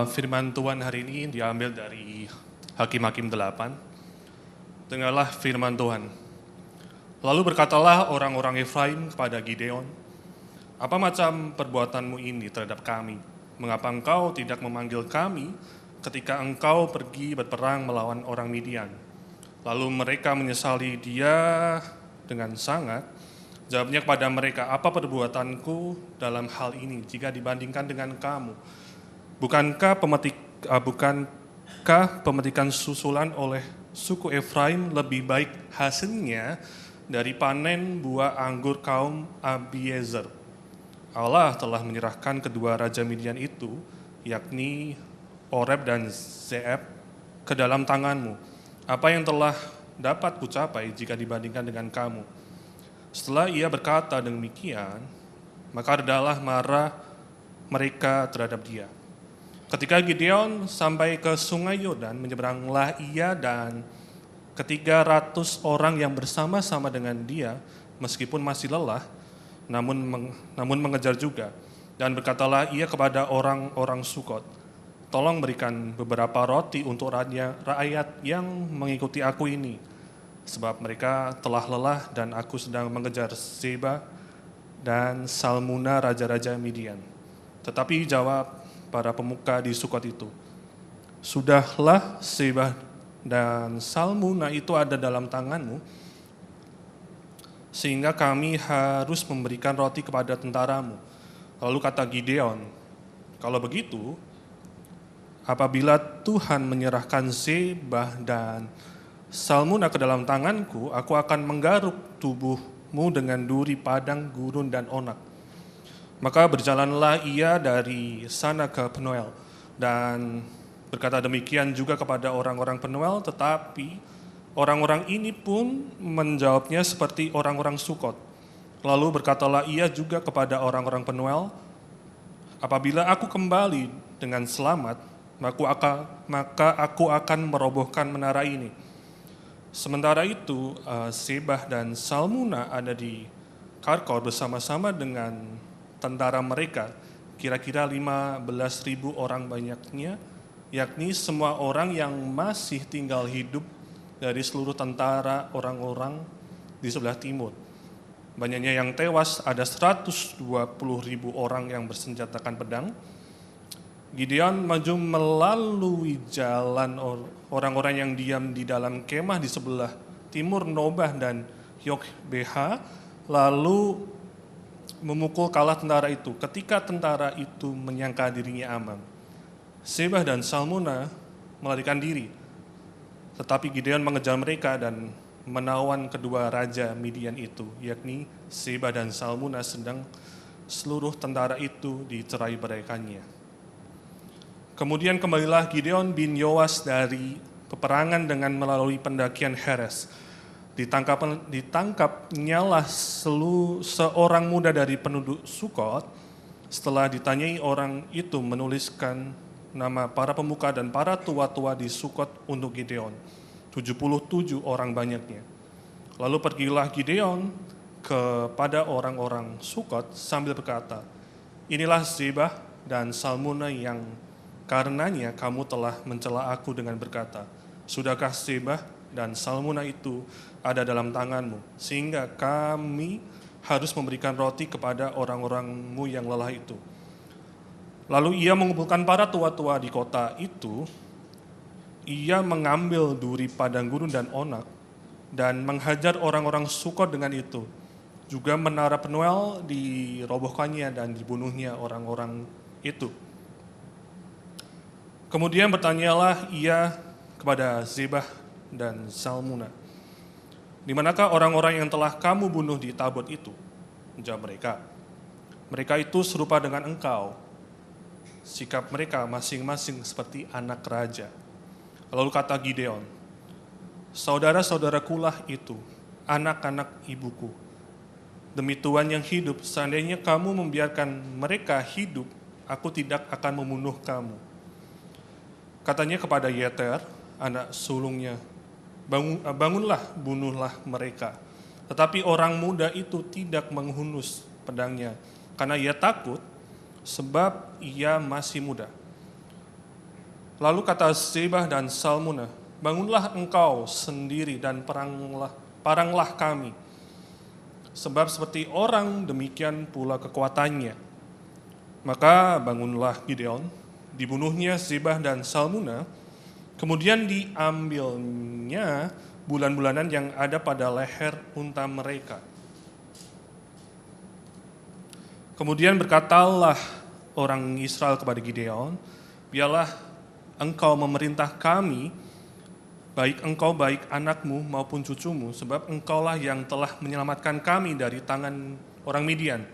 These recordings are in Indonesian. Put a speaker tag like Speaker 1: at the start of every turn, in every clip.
Speaker 1: Firman Tuhan hari ini diambil dari Hakim-Hakim 8. Dengarlah firman Tuhan. Lalu berkatalah orang-orang Efraim kepada Gideon, "Apa macam perbuatanmu ini terhadap kami? Mengapa engkau tidak memanggil kami ketika engkau pergi berperang melawan orang Midian?" Lalu mereka menyesali dia dengan sangat. Jawabnya kepada mereka, "Apa perbuatanku dalam hal ini jika dibandingkan dengan kamu? Bukankah pemetikan susulan oleh suku Efraim lebih baik hasilnya dari panen buah anggur kaum Abiezer? Allah telah menyerahkan kedua raja Midian itu, yakni Oreb dan Zeeb, ke dalam tanganmu. Apa yang telah dapat kucapai jika dibandingkan dengan kamu?" Setelah ia berkata demikian, maka redalah marah mereka terhadap dia. Ketika Gideon sampai ke sungai Yordan, menyeberanglah ia dan 300 orang yang bersama-sama dengan dia, meskipun masih lelah, namun mengejar juga. Dan berkatalah ia kepada orang-orang Sukot, "Tolong berikan beberapa roti untuk rakyat yang mengikuti aku ini, sebab mereka telah lelah dan aku sedang mengejar Zeba dan Salmuna, raja-raja Midian." Tetapi jawab para pemuka di Sukot itu, "Sudahlah, Zeba dan Salmuna itu ada dalam tanganmu, sehingga kami harus memberikan roti kepada tentaramu." Lalu kata Gideon, "Kalau begitu, apabila Tuhan menyerahkan Zeba dan Salmuna ke dalam tanganku, aku akan menggaruk tubuhmu dengan duri padang, gurun, dan onak." Maka berjalanlah ia dari sana ke Penuel dan berkata demikian juga kepada orang-orang Penuel, tetapi orang-orang ini pun menjawabnya seperti orang-orang Sukot. Lalu berkatalah ia juga kepada orang-orang Penuel, "Apabila aku kembali dengan selamat, maka aku akan merobohkan menara ini." Sementara itu, Zebah dan Salmuna ada di Karkor bersama-sama dengan tentara mereka, kira-kira 15.000 orang banyaknya, yakni semua orang yang masih tinggal hidup dari seluruh tentara orang-orang di sebelah timur. Banyaknya yang tewas, ada 120.000 orang yang bersenjatakan pedang. Gideon maju melalui jalan orang-orang yang diam di dalam kemah di sebelah timur Nobah dan Yokbeha, lalu memukul kalah tentara itu. Ketika tentara itu menyangka dirinya aman, Zebah dan Salmuna melarikan diri. Tetapi Gideon mengejar mereka dan menawan kedua raja Midian itu, yakni Zebah dan Salmuna, sedang seluruh tentara itu dicerai-beraikannya. Kemudian kembalilah Gideon bin Yoas dari peperangan dengan melalui pendakian Heres. Ditangkapnyalah seorang muda dari penduduk Sukot. Setelah ditanyai, orang itu menuliskan nama para pemuka dan para tua-tua di Sukot untuk Gideon, 77 orang banyaknya. Lalu pergilah Gideon kepada orang-orang Sukot sambil berkata, "Inilah Zebah dan Salmuna yang karenanya kamu telah mencela aku dengan berkata, 'Sudahkah Zebah dan Salmuna itu ada dalam tanganmu, sehingga kami harus memberikan roti kepada orang-orangmu yang lelah itu?' Lalu ia mengumpulkan para tua-tua di kota itu. Ia mengambil duri padang gurun dan onak dan menghajar orang-orang Sukot dengan itu. Juga menara Penuel dirobohkannya dan dibunuhnya orang-orang itu. Kemudian bertanyalah ia kepada Zebah dan Salmuna, 'Di manakah orang-orang yang telah kamu bunuh di Tabot itu?' Jawab mereka, 'Mereka itu serupa dengan engkau. Sikap mereka masing-masing seperti anak raja.' Lalu kata Gideon, 'Saudara-saudarakulah itu, anak-anak ibuku. Demi Tuhan yang hidup, seandainya kamu membiarkan mereka hidup, aku tidak akan membunuh kamu.' Katanya kepada Yeter, anak sulungnya, 'Bangunlah, bunuhlah mereka.' Tetapi orang muda itu tidak menghunus pedangnya, karena ia takut, sebab ia masih muda. Lalu kata Zebah dan Salmuna, bangunlah engkau sendiri dan paranglah kami. Sebab seperti orang demikian pula kekuatannya. Maka bangunlah Gideon, dibunuhnya Zebah dan Salmuna, kemudian diambilnya bulan-bulanan yang ada pada leher unta mereka. Kemudian berkatalah orang Israel kepada Gideon, biarlah engkau memerintah kami, baik engkau, baik anakmu maupun cucumu, sebab engkaulah yang telah menyelamatkan kami dari tangan orang Midian.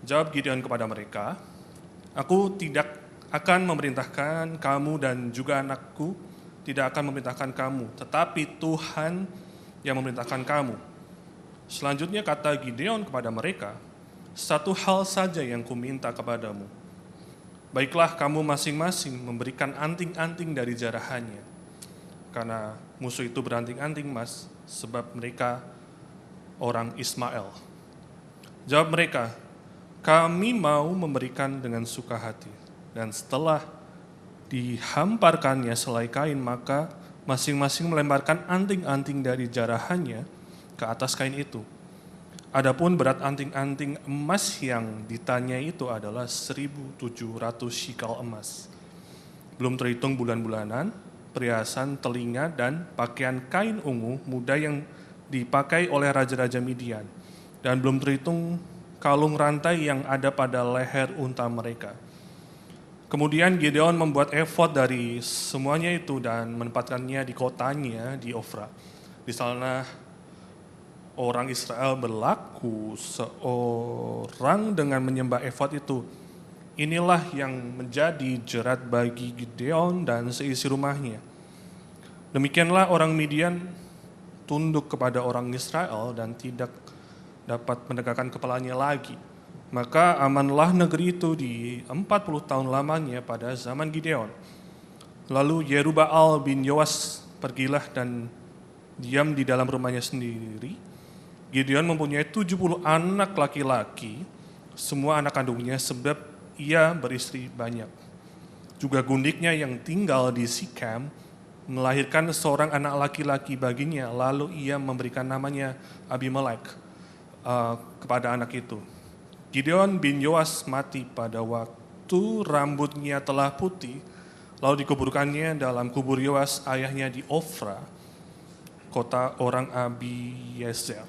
Speaker 1: Jawab Gideon kepada mereka, aku tidak akan memerintahkan kamu dan juga anakku tidak akan memerintahkan kamu, tetapi Tuhan yang memerintahkan kamu. Selanjutnya kata Gideon kepada mereka, satu hal saja yang kuminta kepadamu, baiklah kamu masing-masing memberikan anting-anting dari jarahannya. Karena musuh itu beranting-anting emas, sebab mereka orang Ismail. Jawab mereka, kami mau memberikan dengan suka hati. Dan setelah dihamparkannya selai kain, maka masing-masing melemparkan anting-anting dari jarahannya ke atas kain itu. Adapun berat anting-anting emas yang ditanya itu adalah 1.700 shikal emas. Belum terhitung bulan-bulanan, perhiasan telinga, dan pakaian kain ungu muda yang dipakai oleh raja-raja Midian. Dan belum terhitung kalung rantai yang ada pada leher unta mereka. Kemudian Gideon membuat efod dari semuanya itu dan menempatkannya di kotanya di Ofra. Di sana orang Israel berlaku seorang dengan menyembah efod itu. Inilah yang menjadi jerat bagi Gideon dan seisi rumahnya. Demikianlah orang Midian tunduk kepada orang Israel dan tidak dapat menegakkan kepalanya lagi. Maka amanlah negeri itu di 40 tahun lamanya pada zaman Gideon. Lalu Yerubbaal bin Yoas pergilah dan diam di dalam rumahnya sendiri. Gideon mempunyai 70 anak laki-laki, semua anak kandungnya, sebab ia beristri banyak. Juga gundiknya yang tinggal di Sikem melahirkan seorang anak laki-laki baginya, lalu ia memberikan namanya Abimelek kepada anak itu. Gideon bin Yoas mati pada waktu rambutnya telah putih, lalu dikuburkannya dalam kubur Yoas ayahnya di Ofra, kota orang Abiezer.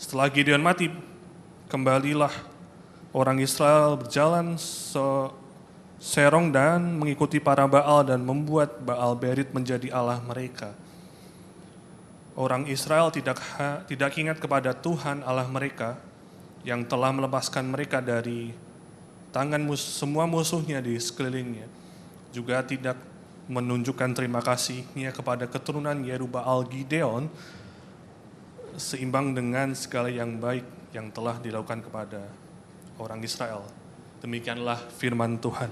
Speaker 1: Setelah Gideon mati, kembalilah orang Israel berjalan serong dan mengikuti para Baal dan membuat Baal Berit menjadi Allah mereka. Orang Israel tidak ingat kepada Tuhan Allah mereka yang telah melepaskan mereka dari tangan semua musuhnya di sekelilingnya. Juga tidak menunjukkan terima kasihnya kepada keturunan Yerubbaal Gideon seimbang dengan segala yang baik yang telah dilakukan kepada orang Israel. Demikianlah firman Tuhan.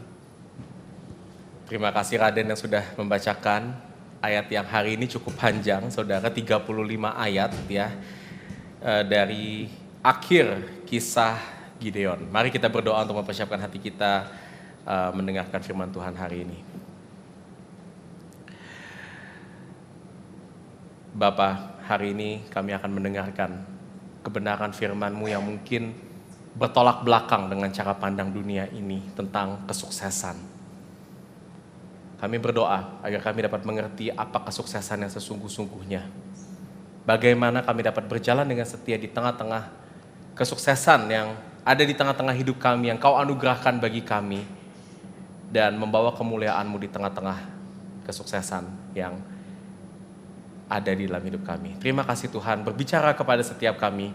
Speaker 2: Terima kasih Raden yang sudah membacakan ayat yang hari ini cukup panjang, saudara, 35 ayat ya, dari akhir kisah Gideon. Mari kita berdoa untuk mempersiapkan hati kita mendengarkan firman Tuhan hari ini. Bapa, hari ini kami akan mendengarkan kebenaran firman-Mu yang mungkin bertolak belakang dengan cara pandang dunia ini tentang kesuksesan. Kami berdoa agar kami dapat mengerti apa kesuksesan yang sesungguh-sungguhnya. Bagaimana kami dapat berjalan dengan setia di tengah-tengah kesuksesan yang ada di tengah-tengah hidup kami, yang Kau anugerahkan bagi kami, dan membawa kemuliaan-Mu di tengah-tengah kesuksesan yang ada di dalam hidup kami. Terima kasih Tuhan, berbicara kepada setiap kami.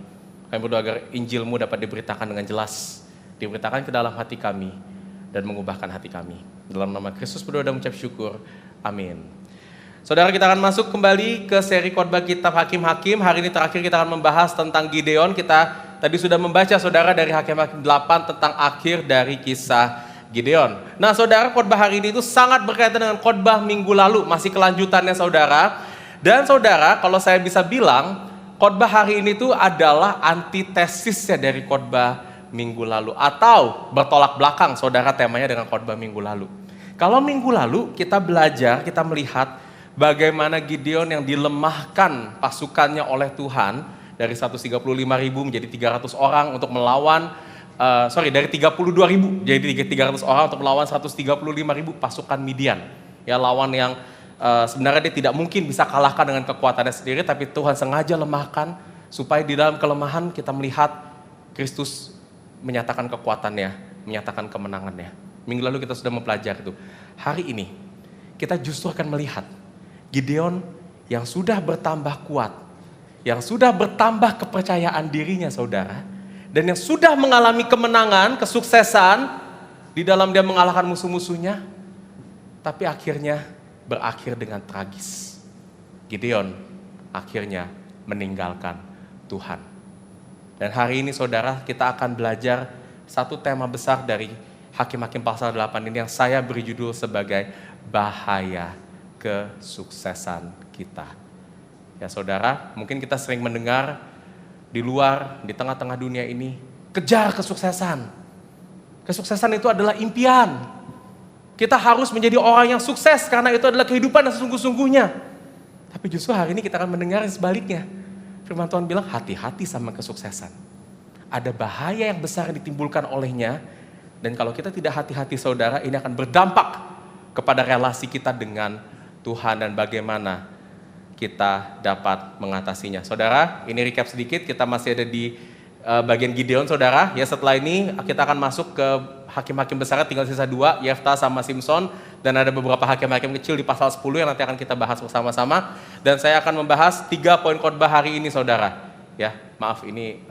Speaker 2: Kami berdoa agar Injil-Mu dapat diberitakan dengan jelas, diberitakan ke dalam hati kami, dan mengubahkan hati kami. Dalam nama Kristus berdoa dan mengucap syukur. Amin. Saudara, kita akan masuk kembali ke seri khotbah kitab Hakim-Hakim. Hari ini terakhir kita akan membahas tentang Gideon. Kita tadi sudah membaca, saudara, dari Hakim-Hakim 8 tentang akhir dari kisah Gideon. Nah, saudara, khotbah hari ini itu sangat berkaitan dengan khotbah minggu lalu. Masih kelanjutannya, saudara. Dan saudara, kalau saya bisa bilang, khotbah hari ini itu adalah antitesisnya dari khotbah minggu lalu, atau bertolak belakang, saudara, temanya dengan khotbah minggu lalu. Kalau minggu lalu kita belajar, kita melihat bagaimana Gideon yang dilemahkan pasukannya oleh Tuhan dari 135.000 menjadi 300 orang untuk melawan, dari 32.000 jadi 300 orang untuk melawan 135.000 pasukan Midian. Ya, lawan yang sebenarnya dia tidak mungkin bisa kalahkan dengan kekuatannya sendiri, tapi Tuhan sengaja lemahkan supaya di dalam kelemahan kita melihat Kristus menyatakan kekuatannya, menyatakan kemenangannya. Minggu lalu kita sudah mempelajari itu. Hari ini kita justru akan melihat Gideon yang sudah bertambah kuat, yang sudah bertambah kepercayaan dirinya, saudara, dan yang sudah mengalami kemenangan, kesuksesan di dalam dia mengalahkan musuh-musuhnya, tapi akhirnya berakhir dengan tragis. Gideon akhirnya meninggalkan Tuhan. Dan hari ini saudara, kita akan belajar satu tema besar dari Hakim-Hakim pasal 8 ini yang saya beri judul sebagai bahaya kesuksesan kita. Ya saudara, mungkin kita sering mendengar di luar, di tengah-tengah dunia ini, kejar kesuksesan. Kesuksesan itu adalah impian. Kita harus menjadi orang yang sukses karena itu adalah kehidupan yang sesungguh-sungguhnya. Tapi justru hari ini kita akan mendengar yang sebaliknya. Firman Tuhan bilang hati-hati sama kesuksesan. Ada bahaya yang besar yang ditimbulkan olehnya. Dan kalau kita tidak hati-hati saudara, ini akan berdampak kepada relasi kita dengan Tuhan dan bagaimana kita dapat mengatasinya. Saudara, ini recap sedikit, kita masih ada di bagian Gideon saudara. Ya, setelah ini kita akan masuk ke hakim-hakim besar, tinggal sisa 2, Yefta sama Simson. Dan ada beberapa hakim-hakim kecil di pasal 10 yang nanti akan kita bahas bersama-sama. Dan saya akan membahas 3 poin khotbah hari ini saudara. Ya, maaf ini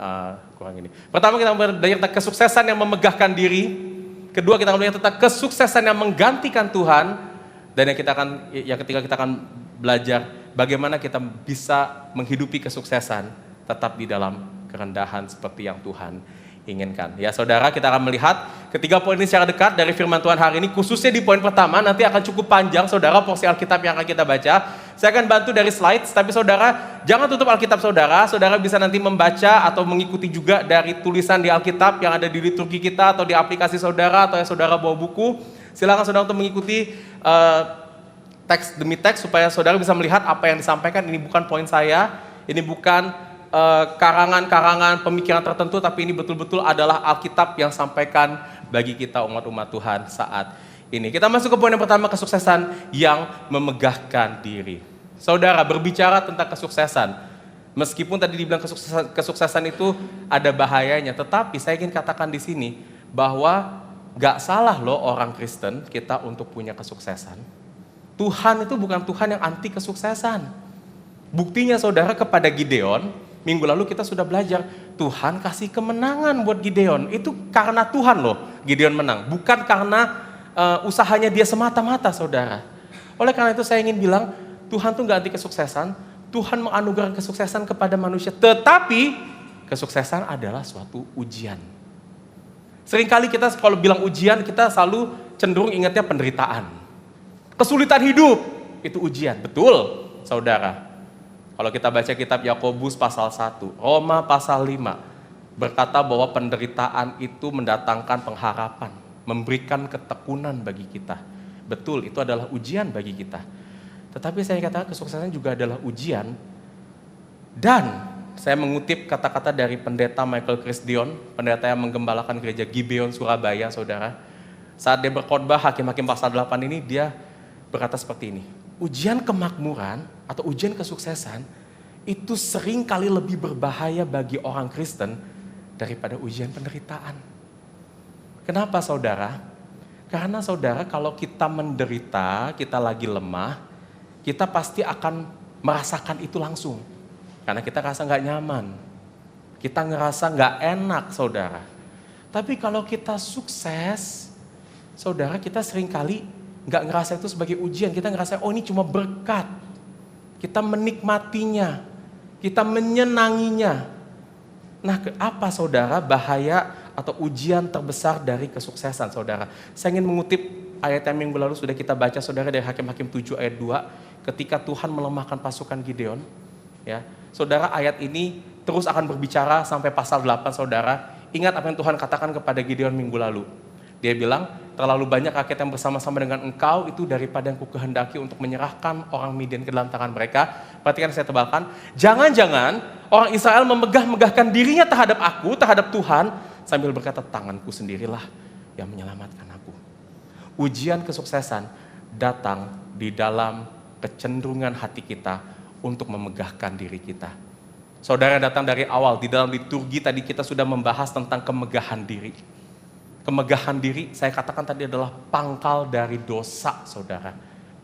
Speaker 2: kurang ini. Pertama kita belajar tentang kesuksesan yang memegahkan diri. Kedua kita belajar tentang kesuksesan yang menggantikan Tuhan. Dan yang ketiga kita akan belajar bagaimana kita bisa menghidupi kesuksesan tetap di dalam kerendahan seperti yang Tuhan inginkan. Ya saudara, kita akan melihat ketiga poin ini secara dekat dari firman Tuhan hari ini, khususnya di poin pertama, nanti akan cukup panjang saudara porsi Alkitab yang akan kita baca. Saya akan bantu dari slides, tapi saudara jangan tutup Alkitab saudara bisa nanti membaca atau mengikuti juga dari tulisan di Alkitab yang ada di liturgi kita atau di aplikasi saudara atau yang saudara bawa buku. Silakan saudara untuk mengikuti teks demi teks supaya saudara bisa melihat apa yang disampaikan. Ini bukan poin saya, ini bukan karangan-karangan pemikiran tertentu, tapi ini betul-betul adalah Alkitab yang sampaikan bagi kita umat-umat Tuhan saat ini. Kita masuk ke poin yang pertama, kesuksesan yang memegahkan diri. Saudara, berbicara tentang kesuksesan, meskipun tadi dibilang kesuksesan itu ada bahayanya, tetapi saya ingin katakan di sini bahwa gak salah loh orang Kristen kita untuk punya kesuksesan. Tuhan itu bukan Tuhan yang anti kesuksesan. Buktinya saudara kepada Gideon, minggu lalu kita sudah belajar, Tuhan kasih kemenangan buat Gideon. Itu karena Tuhan loh Gideon menang, bukan karena usahanya dia semata-mata saudara. Oleh karena itu saya ingin bilang, Tuhan tuh gak anti kesuksesan, Tuhan menganugerahkan kesuksesan kepada manusia, tetapi kesuksesan adalah suatu ujian. Seringkali kita kalau bilang ujian, kita selalu cenderung ingatnya penderitaan. Kesulitan hidup, itu ujian, betul saudara. Kalau kita baca kitab Yakobus pasal 1, Roma pasal 5, berkata bahwa penderitaan itu mendatangkan pengharapan, memberikan ketekunan bagi kita. Betul, itu adalah ujian bagi kita. Tetapi saya katakan kesuksesan juga adalah ujian. Dan saya mengutip kata-kata dari pendeta Michael Christian, pendeta yang menggembalakan gereja Gibeon, Surabaya, saudara. Saat dia berkhotbah Hakim-Hakim pasal 8 ini, dia berkata seperti ini. Ujian kemakmuran atau ujian kesuksesan itu sering kali lebih berbahaya bagi orang Kristen daripada ujian penderitaan. Kenapa saudara? Karena saudara kalau kita menderita, kita lagi lemah, kita pasti akan merasakan itu langsung. Karena kita ngerasa gak nyaman, kita ngerasa gak enak saudara. Tapi kalau kita sukses, saudara kita sering kali nggak ngerasa itu sebagai ujian, kita ngerasa oh ini cuma berkat, kita menikmatinya, kita menyenanginya. Nah apa saudara bahaya atau ujian terbesar dari kesuksesan saudara? Saya ingin mengutip ayat yang minggu lalu sudah kita baca saudara dari Hakim-Hakim 7 ayat 2, ketika Tuhan melemahkan pasukan Gideon. Ya, saudara ayat ini terus akan berbicara sampai pasal 8 saudara. Ingat apa yang Tuhan katakan kepada Gideon minggu lalu. Dia bilang, terlalu banyak rakyat yang bersama-sama dengan engkau itu daripada yang kukehendaki untuk menyerahkan orang Midian ke dalam tangan mereka. Perhatikan saya tebalkan, jangan-jangan orang Israel memegah-megahkan dirinya terhadap aku, terhadap Tuhan, sambil berkata, tanganku sendirilah yang menyelamatkan aku. Ujian kesuksesan datang di dalam kecenderungan hati kita untuk memegahkan diri kita. Saudara, datang dari awal, di dalam liturgi tadi kita sudah membahas tentang kemegahan diri. Kemegahan diri, saya katakan tadi adalah pangkal dari dosa, saudara.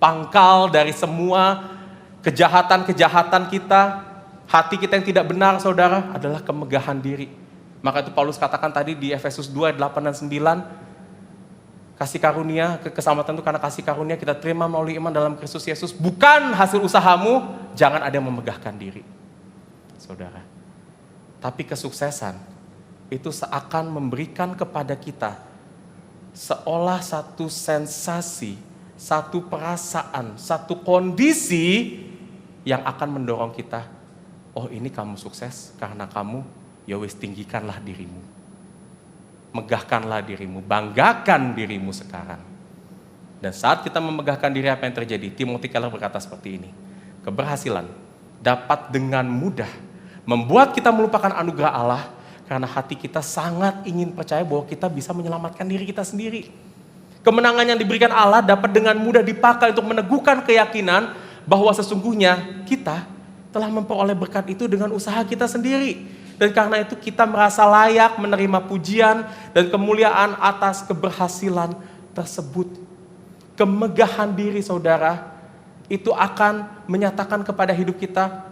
Speaker 2: Pangkal dari semua kejahatan-kejahatan kita, hati kita yang tidak benar, saudara, adalah kemegahan diri. Maka itu Paulus katakan tadi di Efesus 2 ayat 8 dan 9, kasih karunia, keselamatan itu karena kasih karunia kita terima melalui iman dalam Kristus Yesus, bukan hasil usahamu, jangan ada yang memegahkan diri. Saudara, tapi kesuksesan itu seakan memberikan kepada kita seolah satu sensasi, satu perasaan, satu kondisi yang akan mendorong kita, oh ini kamu sukses karena kamu, ya wis tinggikanlah dirimu, megahkanlah dirimu, banggakan dirimu sekarang. Dan saat kita memegahkan diri, apa yang terjadi? Timothy Keller berkata seperti ini, keberhasilan dapat dengan mudah membuat kita melupakan anugerah Allah karena hati kita sangat ingin percaya bahwa kita bisa menyelamatkan diri kita sendiri. Kemenangan yang diberikan Allah dapat dengan mudah dipakai untuk meneguhkan keyakinan bahwa sesungguhnya kita telah memperoleh berkat itu dengan usaha kita sendiri. Dan karena itu kita merasa layak menerima pujian dan kemuliaan atas keberhasilan tersebut. Kemegahan diri, saudara, itu akan menyatakan kepada hidup kita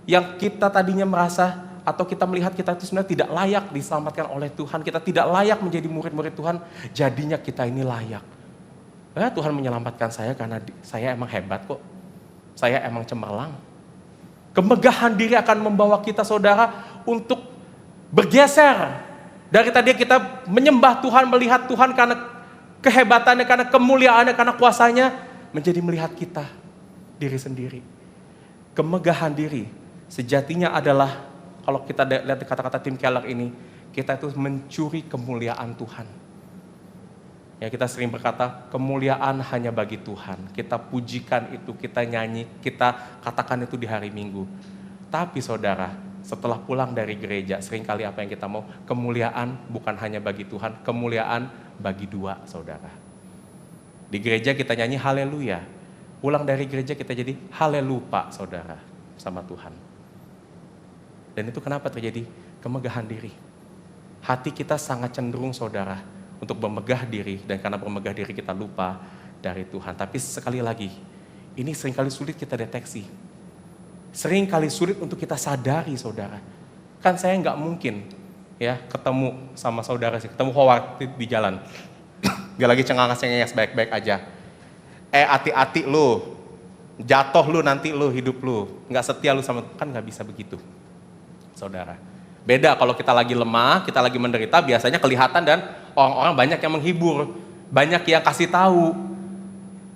Speaker 2: yang kita tadinya merasa atau kita melihat kita itu sebenarnya tidak layak diselamatkan oleh Tuhan, kita tidak layak menjadi murid-murid Tuhan, jadinya kita ini layak. Tuhan menyelamatkan saya karena saya emang hebat kok, saya emang cemerlang. Kemegahan diri akan membawa kita, saudara, untuk bergeser dari tadi kita menyembah Tuhan, melihat Tuhan karena kehebatannya, karena kemuliaannya, karena kuasanya, menjadi melihat kita, diri sendiri. Kemegahan diri sejatinya adalah, kalau kita lihat kata-kata Tim Keller ini, kita itu mencuri kemuliaan Tuhan. Ya, kita sering berkata, kemuliaan hanya bagi Tuhan. Kita pujikan itu, kita nyanyi, kita katakan itu di hari Minggu. Tapi saudara, setelah pulang dari gereja, seringkali apa yang kita mau, kemuliaan bukan hanya bagi Tuhan, kemuliaan bagi dua, saudara. Di gereja kita nyanyi haleluya, pulang dari gereja kita jadi halelupa, saudara, sama Tuhan. Dan itu kenapa terjadi? Kemegahan diri. Hati kita sangat cenderung, saudara, untuk bermegah diri, dan karena bermegah diri kita lupa dari Tuhan. Tapi sekali lagi, ini seringkali sulit kita deteksi. Seringkali sulit untuk kita sadari, saudara. Kan saya nggak mungkin ya ketemu sama saudara sih, ketemu Howard di jalan. Dia lagi cengangas-cengenges baik-baik aja. Hati-hati lu, jatuh lu nanti lu, hidup lu. Nggak setia lu sama, kan nggak bisa begitu. Saudara, beda kalau kita lagi lemah, kita lagi menderita, biasanya kelihatan dan orang-orang banyak yang menghibur, banyak yang kasih tahu,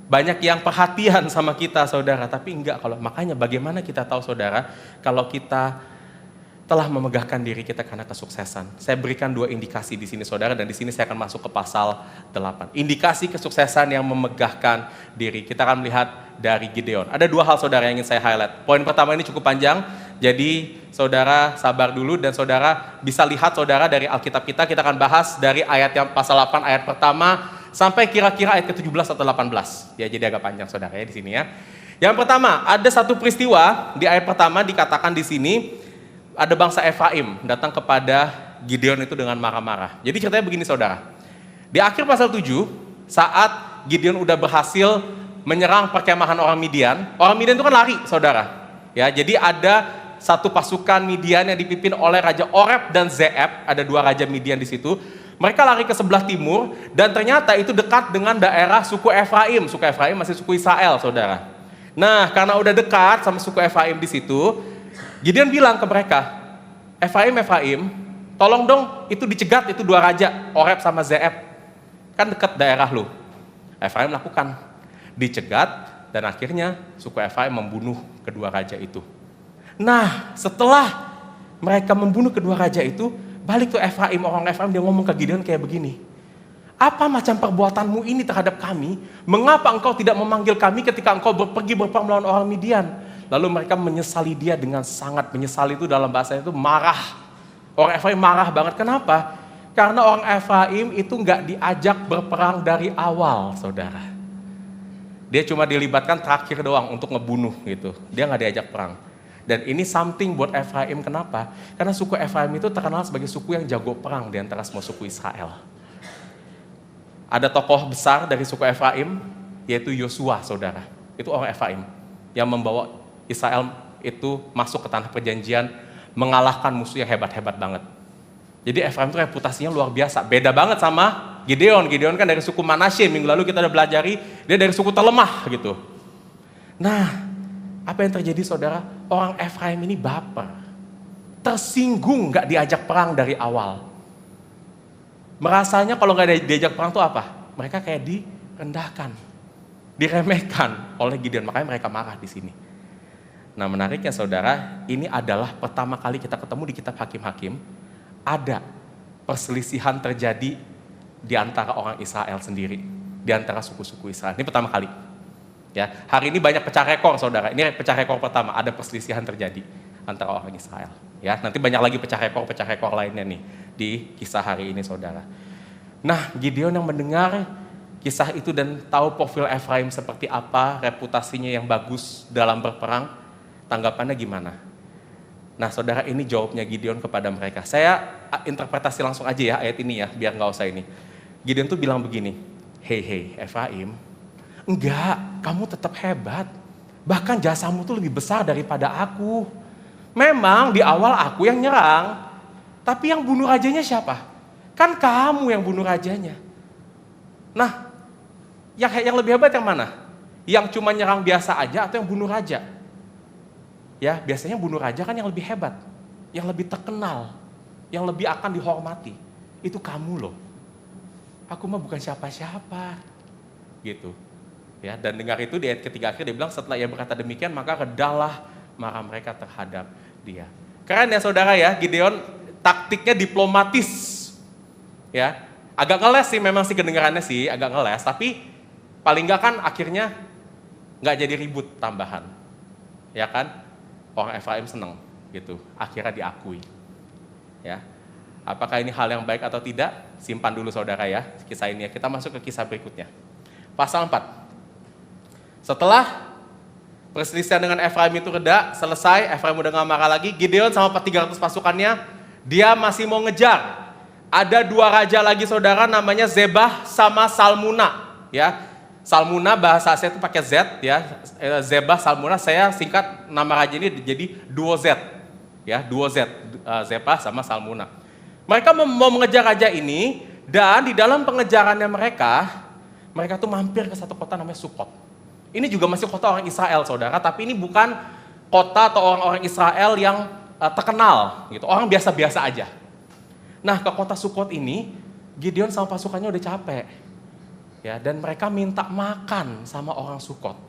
Speaker 2: banyak yang perhatian sama kita, saudara. Tapi enggak, kalau makanya bagaimana kita tahu, saudara, kalau kita telah memegahkan diri kita karena kesuksesan. Saya berikan 2 indikasi di sini, saudara, dan di sini saya akan masuk ke pasal 8. Indikasi kesuksesan yang memegahkan diri. Kita akan melihat dari Gideon. Ada 2 hal, saudara, yang ingin saya highlight. Poin pertama ini cukup panjang, jadi saudara sabar dulu dan saudara bisa lihat, saudara, dari Alkitab kita akan bahas dari ayat yang pasal 8 ayat pertama sampai kira-kira ayat ke-17 atau 18. Ya, jadi agak panjang, saudara, ya di sini ya. Yang pertama, ada satu peristiwa di ayat pertama dikatakan di sini, ada bangsa Efraim datang kepada Gideon itu dengan marah-marah. Jadi ceritanya begini, saudara. Di akhir pasal 7, saat Gideon udah berhasil menyerang perkemahan orang Midian itu kan lari, saudara. Ya, jadi ada satu pasukan Midian yang dipimpin oleh Raja Oreb dan Zeeb, ada 2 raja Midian di situ. Mereka lari ke sebelah timur dan ternyata itu dekat dengan daerah suku Efraim. Suku Efraim masih suku Israel, saudara. Nah, karena udah dekat sama suku Efraim di situ, Gideon bilang ke mereka, Efraim, tolong dong itu dicegat, itu 2 raja, Oreb sama Zeeb. Kan dekat daerah lu. Efraim lakukan, dicegat, dan akhirnya suku Efraim membunuh kedua raja itu. Nah, setelah mereka membunuh kedua raja itu, balik ke Efraim, orang Efraim, dia ngomong ke Gideon kayak begini, Apa macam perbuatanmu ini terhadap kami? Mengapa engkau tidak memanggil kami ketika engkau pergi berperang melawan orang Midian? Lalu mereka menyesali dia dengan sangat menyesali, itu dalam bahasa itu marah. Orang Efraim marah banget. Kenapa? Karena orang Efraim itu nggak diajak berperang dari awal, saudara. Dia cuma dilibatkan terakhir doang untuk ngebunuh gitu. Dia nggak diajak perang. Dan ini something buat Efraim. Kenapa? Karena suku Efraim itu terkenal sebagai suku yang jago perang di antara semua suku Israel. Ada tokoh besar dari suku Efraim, yaitu Yosua, saudara. Itu orang Efraim yang membawa Israel itu masuk ke tanah perjanjian, mengalahkan musuh yang hebat-hebat banget. Jadi Efraim itu reputasinya luar biasa. Beda banget sama Gideon. Gideon kan dari suku Manasye. Minggu lalu kita udah belajari, dia dari suku terlemah gitu. Nah, apa yang terjadi, saudara? Orang Efraim ini baper. Tersinggung gak diajak perang dari awal. Merasanya kalau nggak diajak perang itu apa? Mereka kayak direndahkan, diremehkan oleh Gideon. Makanya mereka marah di sini. Nah, menariknya, saudara, ini adalah pertama kali kita ketemu di kitab Hakim-Hakim ada perselisihan terjadi di antara orang Israel sendiri, di antara suku-suku Israel. Ini pertama kali. Ya, hari ini banyak pecah rekor, saudara. Ini pecah rekor pertama, ada perselisihan terjadi antara orang Israel. Ya, nanti banyak lagi pecah rekor lainnya nih di kisah hari ini, saudara. Nah, Gideon yang mendengar kisah itu dan tahu profil Efraim seperti apa, reputasinya yang bagus dalam berperang, tanggapannya gimana? Nah, saudara, ini jawabnya Gideon kepada mereka. Saya interpretasi langsung aja ya ayat ini ya, biar nggak usah ini. Gideon tuh bilang begini, hei Efraim, enggak, kamu tetap hebat. Bahkan jasamu tuh lebih besar daripada aku. Memang di awal aku yang nyerang, tapi yang bunuh rajanya siapa? Kan kamu yang bunuh rajanya. Nah, yang lebih hebat yang mana? Yang cuma nyerang biasa aja atau yang bunuh raja? Ya, biasanya bunuh raja kan yang lebih hebat, yang lebih terkenal, yang lebih akan dihormati. Itu kamu loh. Aku mah bukan siapa-siapa. Gitu. Ya, dan dengar itu di ayat ketiga akhir dia bilang, setelah ia berkata demikian maka redahlah marah mereka terhadap dia. Keren ya, saudara ya, Gideon taktiknya diplomatis. Ya, agak ngeles sih memang sih kedengarannya sih, agak ngeles, tapi paling enggak kan akhirnya nggak jadi ribut tambahan. Ya kan? Orang Efraim seneng gitu, akhirnya diakui. Ya. Apakah ini hal yang baik atau tidak? Simpan dulu, saudara ya, kisah ini ya. Kita masuk ke kisah berikutnya. Pasal 4. Setelah perselisihan dengan Efraim itu reda, selesai, Efraim udah gak marah lagi, Gideon sama 300 pasukannya, dia masih mau ngejar. Ada dua raja lagi, saudara, namanya Zebah sama Salmuna. Ya, Salmuna bahasa Asia itu pakai Z, ya. Zebah, Salmuna, saya singkat nama raja ini jadi duo Z. Ya, duo Z, Zebah sama Salmuna. Mereka mau mengejar raja ini, dan di dalam pengejarannya mereka tuh mampir ke satu kota namanya Sukot. Ini juga masih kota orang Israel, saudara, tapi ini bukan kota atau orang-orang Israel yang terkenal, gitu. Orang biasa-biasa aja. Nah, ke kota Sukot ini, Gideon sama pasukannya udah capek, ya, dan mereka minta makan sama orang Sukot.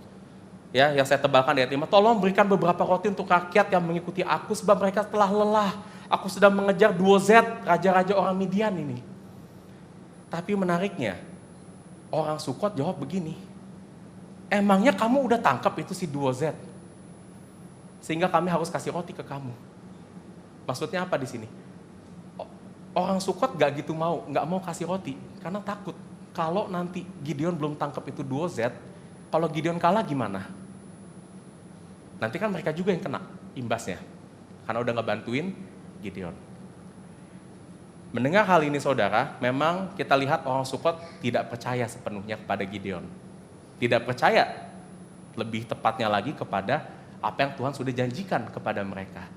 Speaker 2: Ya, yang saya tebalkan di ayat 5, tolong berikan beberapa roti untuk rakyat yang mengikuti aku, sebab mereka telah lelah. Aku sedang mengejar 2Z, raja-raja orang Midian ini. Tapi menariknya, orang Sukot jawab begini, emangnya kamu udah tangkap itu si 2Z? Sehingga kami harus kasih roti ke kamu. Maksudnya apa di sini? Orang Sukot gak gitu gak mau kasih roti, karena takut kalau nanti Gideon belum tangkap itu 2Z, kalau Gideon kalah gimana? Nanti kan mereka juga yang kena imbasnya, karena udah gak bantuin Gideon. Mendengar hal ini, saudara, memang kita lihat orang Sukot tidak percaya sepenuhnya kepada Gideon. Tidak percaya, lebih tepatnya lagi kepada apa yang Tuhan sudah janjikan kepada mereka.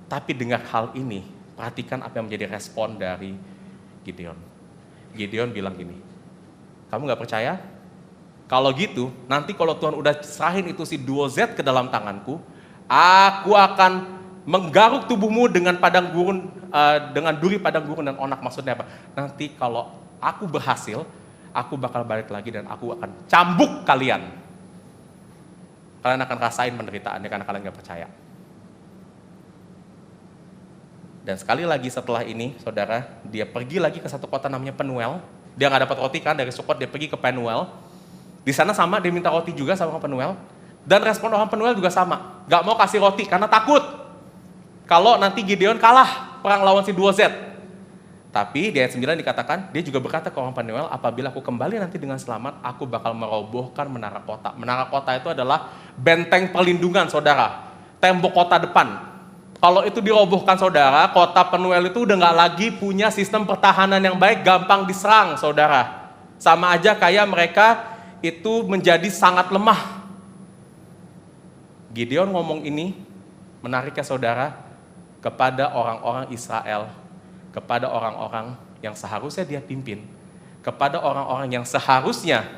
Speaker 2: Tapi dengar hal ini, perhatikan apa yang menjadi respon dari Gideon. Gideon bilang gini, kamu gak percaya? Kalau gitu, nanti kalau Tuhan udah serahin itu si 2Z ke dalam tanganku, aku akan menggaruk tubuhmu dengan padang gurun, dengan duri padang gurun dan onak. Maksudnya apa? Nanti kalau aku berhasil, aku bakal balik lagi dan aku akan cambuk kalian. Kalian akan rasain penderitaannya karena kalian gak percaya. Dan sekali lagi setelah ini, saudara, dia pergi lagi ke satu kota namanya Penuel. Dia nggak dapat roti kan dari Sukot, dia pergi ke Penuel. Di sana sama, dia minta roti juga sama orang Penuel. Dan respon orang Penuel juga sama, nggak mau kasih roti karena takut kalau nanti Gideon kalah perang lawan si 2Z. Tapi di ayat 9 dikatakan, dia juga berkata ke orang Penuel, apabila aku kembali nanti dengan selamat, aku bakal merobohkan menara kota. Menara kota itu adalah benteng perlindungan, saudara. Tembok kota depan. Kalau itu dirobohkan, saudara, kota Penuel itu udah nggak lagi punya sistem pertahanan yang baik, gampang diserang, saudara. Sama aja kayak mereka itu menjadi sangat lemah. Gideon ngomong ini, menarik ya saudara, kepada orang-orang Israel, kepada orang-orang yang seharusnya dia pimpin, kepada orang-orang yang seharusnya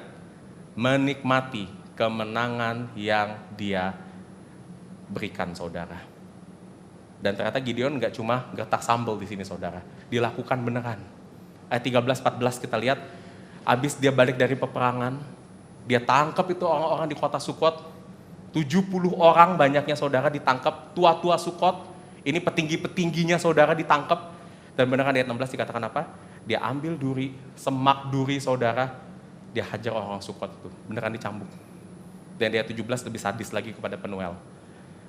Speaker 2: menikmati kemenangan yang dia berikan, saudara. Dan ternyata Gideon nggak cuma gertak sambal di sini, saudara, dilakukan beneran. Ayat 13-14 kita lihat, abis dia balik dari peperangan, dia tangkap itu orang-orang di kota Sukot, 70 orang banyaknya saudara ditangkap, tua-tua Sukot, ini petinggi-petingginya saudara ditangkap. Dan beneran di ayat 16 dikatakan apa? Dia ambil duri, semak duri saudara, dia hajar orang Sukot itu, beneran dicambuk. Dan di ayat 17 lebih sadis lagi kepada Penuel.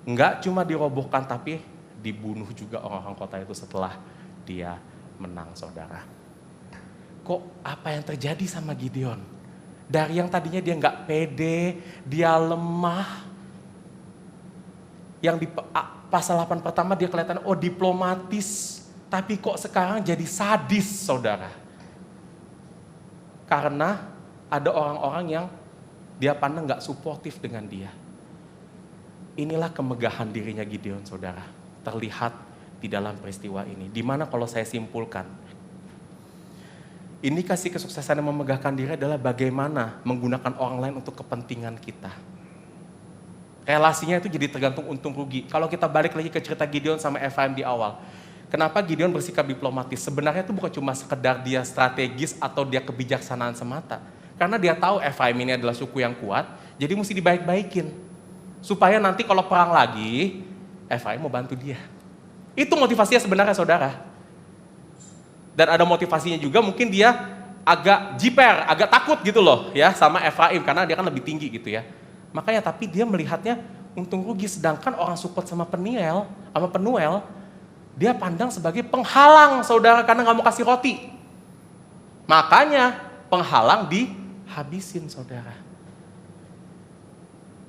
Speaker 2: Enggak cuma dirobohkan, tapi dibunuh juga orang-orang kota itu setelah dia menang, saudara. Kok apa yang terjadi sama Gideon? Dari yang tadinya dia nggak pede, dia lemah. Yang di pasal 8 pertama dia kelihatan diplomatis, tapi kok sekarang jadi sadis, saudara. Karena ada orang-orang yang dia pandang nggak suportif dengan dia. Inilah kemegahan dirinya Gideon, saudara. Terlihat di dalam peristiwa ini. Dimana kalau saya simpulkan, indikasi kesuksesan yang memegahkan diri adalah bagaimana menggunakan orang lain untuk kepentingan kita. Relasinya itu jadi tergantung untung rugi. Kalau kita balik lagi ke cerita Gideon sama Efraim di awal. Kenapa Gideon bersikap diplomatis? Sebenarnya itu bukan cuma sekedar dia strategis atau dia kebijaksanaan semata. Karena dia tahu Efraim ini adalah suku yang kuat, jadi mesti dibaik-baikin. Supaya nanti kalau perang lagi, Efraim mau bantu dia. Itu motivasinya sebenarnya, saudara. Dan ada motivasinya juga, mungkin dia agak jiper, agak takut gitu loh ya sama Efraim, karena dia kan lebih tinggi gitu ya. Makanya tapi dia melihatnya untung rugi, sedangkan orang Sukot sama Penuel, dia pandang sebagai penghalang, saudara, karena nggak mau kasih roti. Makanya penghalang dihabisin, saudara.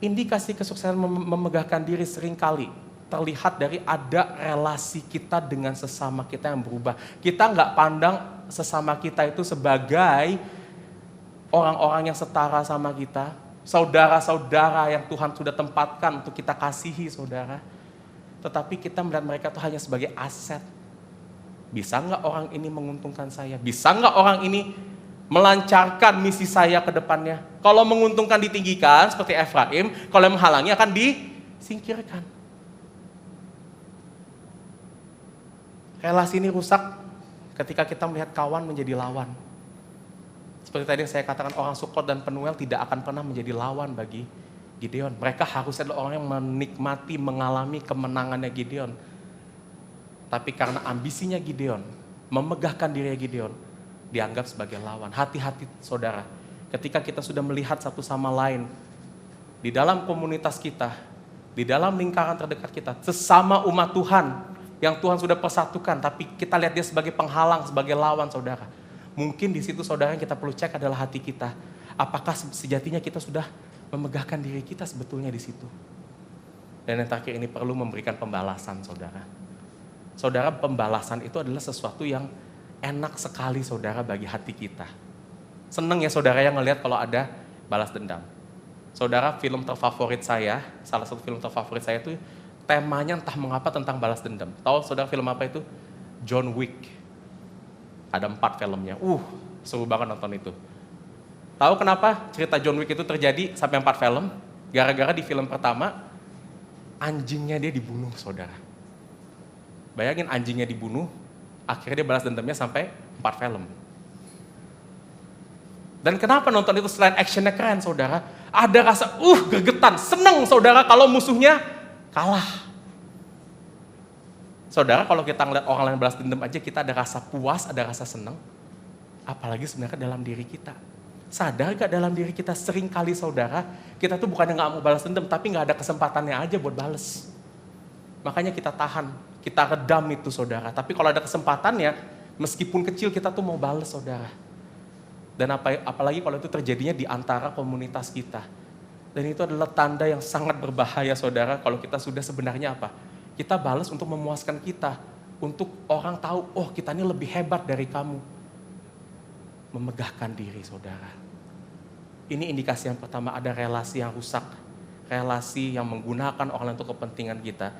Speaker 2: Indikasi kesuksesan memegahkan diri seringkali terlihat dari ada relasi kita dengan sesama kita yang berubah. Kita nggak pandang sesama kita itu sebagai orang-orang yang setara sama kita, saudara-saudara yang Tuhan sudah tempatkan untuk kita kasihi, saudara. Tetapi kita melihat mereka itu hanya sebagai aset. Bisa nggak orang ini menguntungkan saya? Bisa nggak orang ini melancarkan misi saya ke depannya? Kalau menguntungkan ditinggikan seperti Efraim, kalau menghalangi akan disingkirkan. Relasi ini rusak ketika kita melihat kawan menjadi lawan. Seperti tadi yang saya katakan, orang Sukot dan Penuel tidak akan pernah menjadi lawan bagi Gideon. Mereka harus adalah orang yang menikmati, mengalami kemenangannya Gideon. Tapi karena ambisinya Gideon, memegahkan dirinya Gideon, dianggap sebagai lawan. Hati-hati, saudara, ketika kita sudah melihat satu sama lain, di dalam komunitas kita, di dalam lingkaran terdekat kita, sesama umat Tuhan, yang Tuhan sudah persatukan, tapi kita lihat dia sebagai penghalang, sebagai lawan, saudara. Mungkin di situ, saudara, yang kita perlu cek adalah hati kita. Apakah sejatinya kita sudah memegahkan diri kita sebetulnya di situ? Dan yang terakhir ini perlu memberikan pembalasan, saudara. Saudara, pembalasan itu adalah sesuatu yang enak sekali, saudara, bagi hati kita. Seneng ya, saudara, yang ngelihat kalau ada balas dendam. Saudara, film terfavorit saya, salah satu film terfavorit saya itu temanya entah mengapa tentang balas dendam. Tahu saudara film apa itu? John Wick. Ada 4 filmnya. Seru banget nonton itu. Tahu kenapa cerita John Wick itu terjadi sampai 4 film? Gara-gara di film pertama, anjingnya dia dibunuh, saudara. Bayangin anjingnya dibunuh, akhirnya dia balas dendamnya sampai 4 film. Dan kenapa nonton itu selain actionnya keren, saudara? Ada rasa, gregetan, seneng, saudara, kalau musuhnya kalah. Saudara, kalau kita ngeliat orang lain balas dendam aja, kita ada rasa puas, ada rasa senang. apalagi sebenarnya dalam diri kita. Sadar gak dalam diri kita sering kali saudara, kita tuh bukannya gak mau balas dendam, tapi gak ada kesempatannya aja buat balas. Makanya kita tahan, kita redam itu saudara. Tapi kalau ada kesempatannya, meskipun kecil kita tuh mau balas saudara. Dan apalagi kalau itu terjadinya di antara komunitas kita. Dan itu adalah tanda yang sangat berbahaya saudara, kalau kita sudah sebenarnya apa? Kita balas untuk memuaskan kita, untuk orang tahu, oh kita ini lebih hebat dari kamu. Memegahkan diri saudara. Ini indikasi yang pertama, ada relasi yang rusak. Relasi yang menggunakan orang lain untuk kepentingan kita.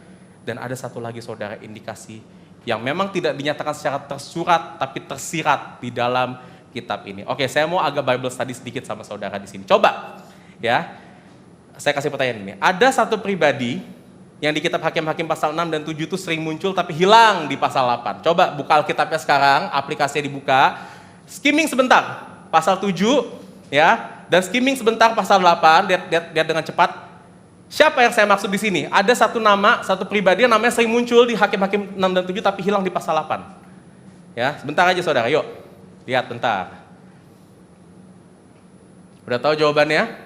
Speaker 2: Dan ada satu lagi saudara, indikasi yang memang tidak dinyatakan secara tersurat, tapi tersirat di dalam kitab ini. Oke, saya mau agak Bible study sedikit sama saudara di sini. Coba, ya. Saya kasih pertanyaan ini. Ada satu pribadi yang di kitab Hakim-Hakim pasal 6 dan 7 itu sering muncul tapi hilang di pasal 8. Coba buka Alkitabnya sekarang, aplikasinya dibuka. Skimming sebentar, pasal 7, ya, dan skimming sebentar pasal 8, lihat dengan cepat. Siapa yang saya maksud di sini? Ada satu nama, satu pribadi yang namanya sering muncul di Hakim-Hakim 6 dan 7 tapi hilang di pasal 8. Ya, sebentar aja saudara, yuk. Lihat bentar. Udah tahu jawabannya?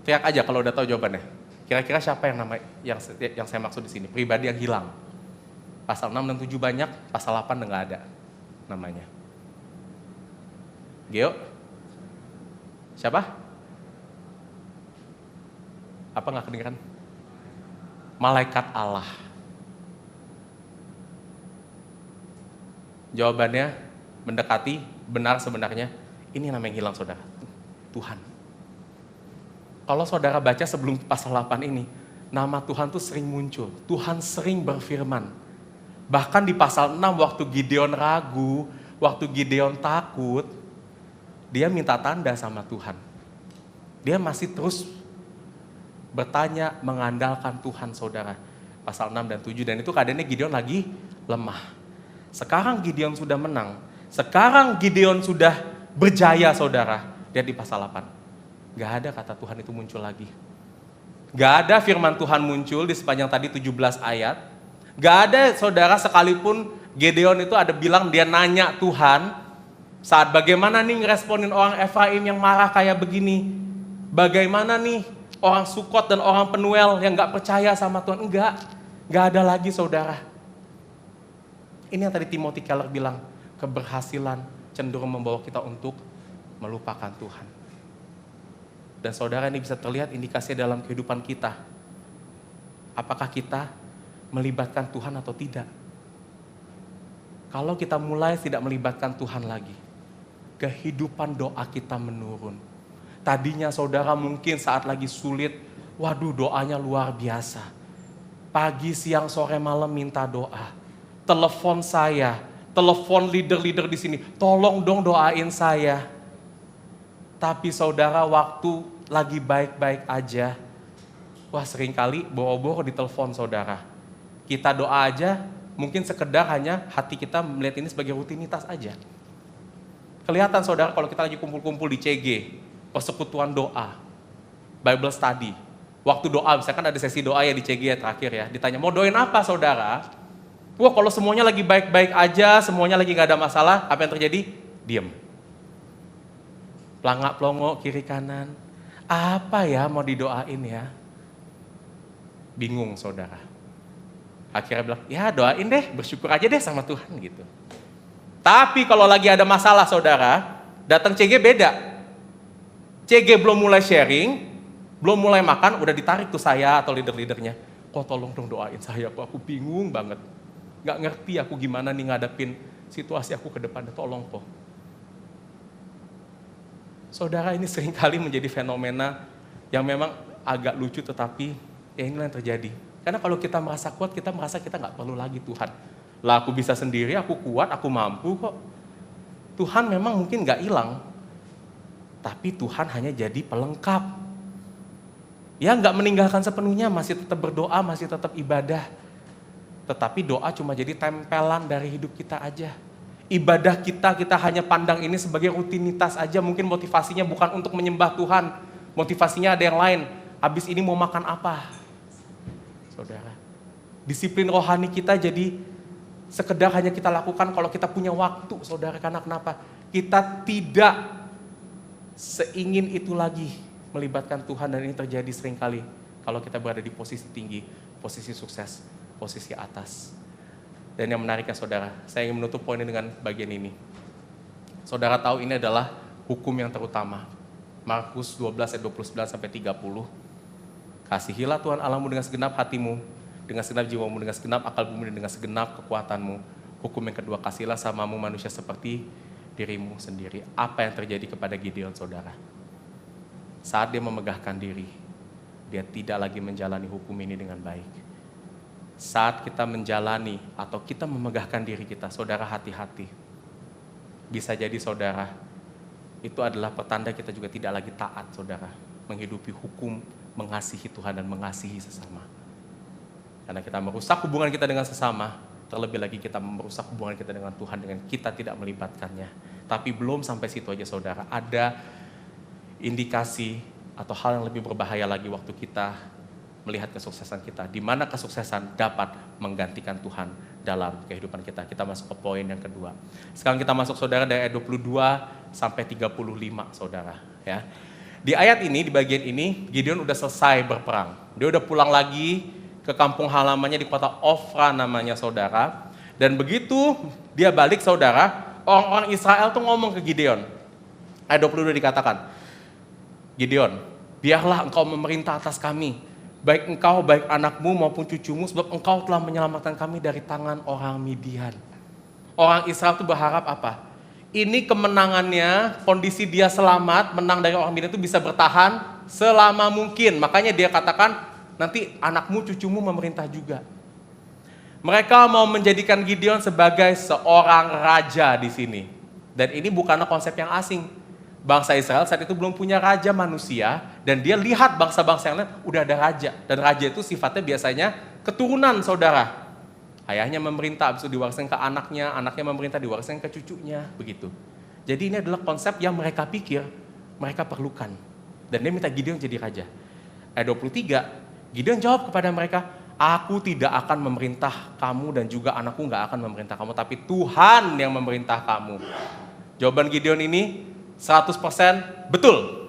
Speaker 2: Teriak aja kalau udah tahu jawabannya. Kira-kira siapa yang saya maksud di sini? Pribadi yang hilang. Pasal 6 dan 7 banyak, pasal 8 enggak ada namanya. Geo? Siapa? Apa nggak kedengeran? Malaikat Allah. Jawabannya mendekati benar sebenarnya. Ini namanya yang hilang saudara. Tuhan. Kalau saudara baca sebelum pasal 8 ini, nama Tuhan tuh sering muncul. Tuhan sering berfirman. Bahkan di pasal 6 waktu Gideon ragu, waktu Gideon takut, dia minta tanda sama Tuhan. Dia masih terus bertanya, mengandalkan Tuhan saudara. Pasal 6 dan 7, dan itu keadaannya Gideon lagi lemah. Sekarang Gideon sudah menang. Sekarang Gideon sudah berjaya saudara. Lihat di pasal 8. Gak ada kata Tuhan itu muncul lagi. Gak ada firman Tuhan muncul di sepanjang tadi 17 ayat. Gak ada saudara sekalipun Gideon itu ada bilang dia nanya Tuhan, saat bagaimana nih ngeresponin orang Efraim yang marah kayak begini? Bagaimana nih orang Sukot dan orang Penuel yang gak percaya sama Tuhan? Enggak, gak ada lagi saudara. Ini yang tadi Timothy Keller bilang, keberhasilan cenderung membawa kita untuk melupakan Tuhan. Dan saudara, ini bisa terlihat indikasinya dalam kehidupan kita. Apakah kita melibatkan Tuhan atau tidak? Kalau kita mulai tidak melibatkan Tuhan lagi, kehidupan doa kita menurun. Tadinya saudara mungkin saat lagi sulit, waduh doanya luar biasa. Pagi, siang, sore, malam minta doa. Telepon saya, telepon leader-leader di sini, tolong dong doain saya. Tapi saudara waktu lagi baik-baik aja, wah seringkali boro-boro ditelepon saudara. Kita doa aja, mungkin sekedar hanya hati kita melihat ini sebagai rutinitas aja. Kelihatan saudara kalau kita lagi kumpul-kumpul di CG, persekutuan doa, Bible study. Waktu doa, misalkan ada sesi doa ya di CG ya terakhir ya, ditanya mau doain apa saudara? Wah kalau semuanya lagi baik-baik aja, semuanya lagi gak ada masalah, apa yang terjadi? Diem. Pelangak-pelongo kiri kanan, apa ya mau didoain ya? Bingung saudara. Akhirnya bilang, ya doain deh, bersyukur aja deh sama Tuhan gitu. Tapi kalau lagi ada masalah saudara, datang CG beda. CG belum mulai sharing, belum mulai makan, udah ditarik tuh saya atau leader-leadernya. Kok tolong dong doain saya, aku bingung banget. Gak ngerti aku gimana nih ngadepin situasi aku ke depan, tolong kok. Saudara, ini seringkali menjadi fenomena yang memang agak lucu, tetapi ya inilah yang terjadi. Karena kalau kita merasa kuat, kita merasa kita gak perlu lagi Tuhan. Lah aku bisa sendiri, aku kuat, aku mampu kok. Tuhan memang mungkin gak hilang, tapi Tuhan hanya jadi pelengkap. Ya gak meninggalkan sepenuhnya, masih tetap berdoa, masih tetap ibadah. Tetapi doa cuma jadi tempelan dari hidup kita aja. Ibadah kita hanya pandang ini sebagai rutinitas aja. Mungkin motivasinya bukan untuk menyembah Tuhan. Motivasinya ada yang lain. Habis ini mau makan apa? Saudara, disiplin rohani kita jadi sekedar hanya kita lakukan kalau kita punya waktu, saudara. Karena kenapa? Kita tidak seingin itu lagi melibatkan Tuhan, dan ini terjadi seringkali kalau kita berada di posisi tinggi, posisi sukses, posisi atas. Dan yang menariknya saudara, saya ingin menutup poin ini dengan bagian ini. Saudara tahu ini adalah hukum yang terutama. Markus 12 ayat 29 sampai 30. Kasihilah Tuhan Allahmu dengan segenap hatimu, dengan segenap jiwamu, dengan segenap akal bumi, dan dengan segenap kekuatanmu. Hukum yang kedua, kasihilah samamu manusia seperti dirimu sendiri. Apa yang terjadi kepada Gideon, saudara? Saat dia memegahkan diri, dia tidak lagi menjalani hukum ini dengan baik. Saat kita menjalani atau kita memegahkan diri kita, saudara, hati-hati. Bisa jadi saudara, itu adalah pertanda kita juga tidak lagi taat, saudara. Menghidupi hukum, mengasihi Tuhan dan mengasihi sesama. Karena kita merusak hubungan kita dengan sesama, terlebih lagi kita merusak hubungan kita dengan Tuhan dengan kita tidak melibatkannya. Tapi belum sampai situ aja saudara, ada indikasi atau hal yang lebih berbahaya lagi waktu kita melihat kesuksesan kita. Di mana kesuksesan dapat menggantikan Tuhan dalam kehidupan kita. Kita masuk ke poin yang kedua. Sekarang kita masuk saudara dari ayat 22 sampai 35 saudara. Ya. Di ayat ini, di bagian ini, Gideon udah selesai berperang. Dia udah pulang lagi ke kampung halamannya di kota Ofra namanya saudara. Dan begitu dia balik saudara, orang-orang Israel tuh ngomong ke Gideon. Ayat 22 dikatakan, Gideon, biarlah engkau memerintah atas kami. Baik engkau, baik anakmu maupun cucumu, sebab engkau telah menyelamatkan kami dari tangan orang Midian. Orang Israel tuh berharap apa? Ini kemenangannya, kondisi dia selamat, menang dari orang Midian itu bisa bertahan selama mungkin. Makanya dia katakan, nanti anakmu, cucumu memerintah juga. Mereka mau menjadikan Gideon sebagai seorang raja di sini. Dan ini bukanlah konsep yang asing. Bangsa Israel saat itu belum punya raja manusia, dan dia lihat bangsa-bangsa yang lain udah ada raja. Dan raja itu sifatnya biasanya keturunan saudara. Ayahnya memerintah, habis itu diwariskan ke anaknya, anaknya memerintah, diwariskan ke cucunya, begitu. Jadi ini adalah konsep yang mereka pikir, mereka perlukan. Dan dia minta Gideon jadi raja. Ayat 23, Gideon jawab kepada mereka, aku tidak akan memerintah kamu dan juga anakku gak akan memerintah kamu, tapi Tuhan yang memerintah kamu. Jawaban Gideon ini 100% betul.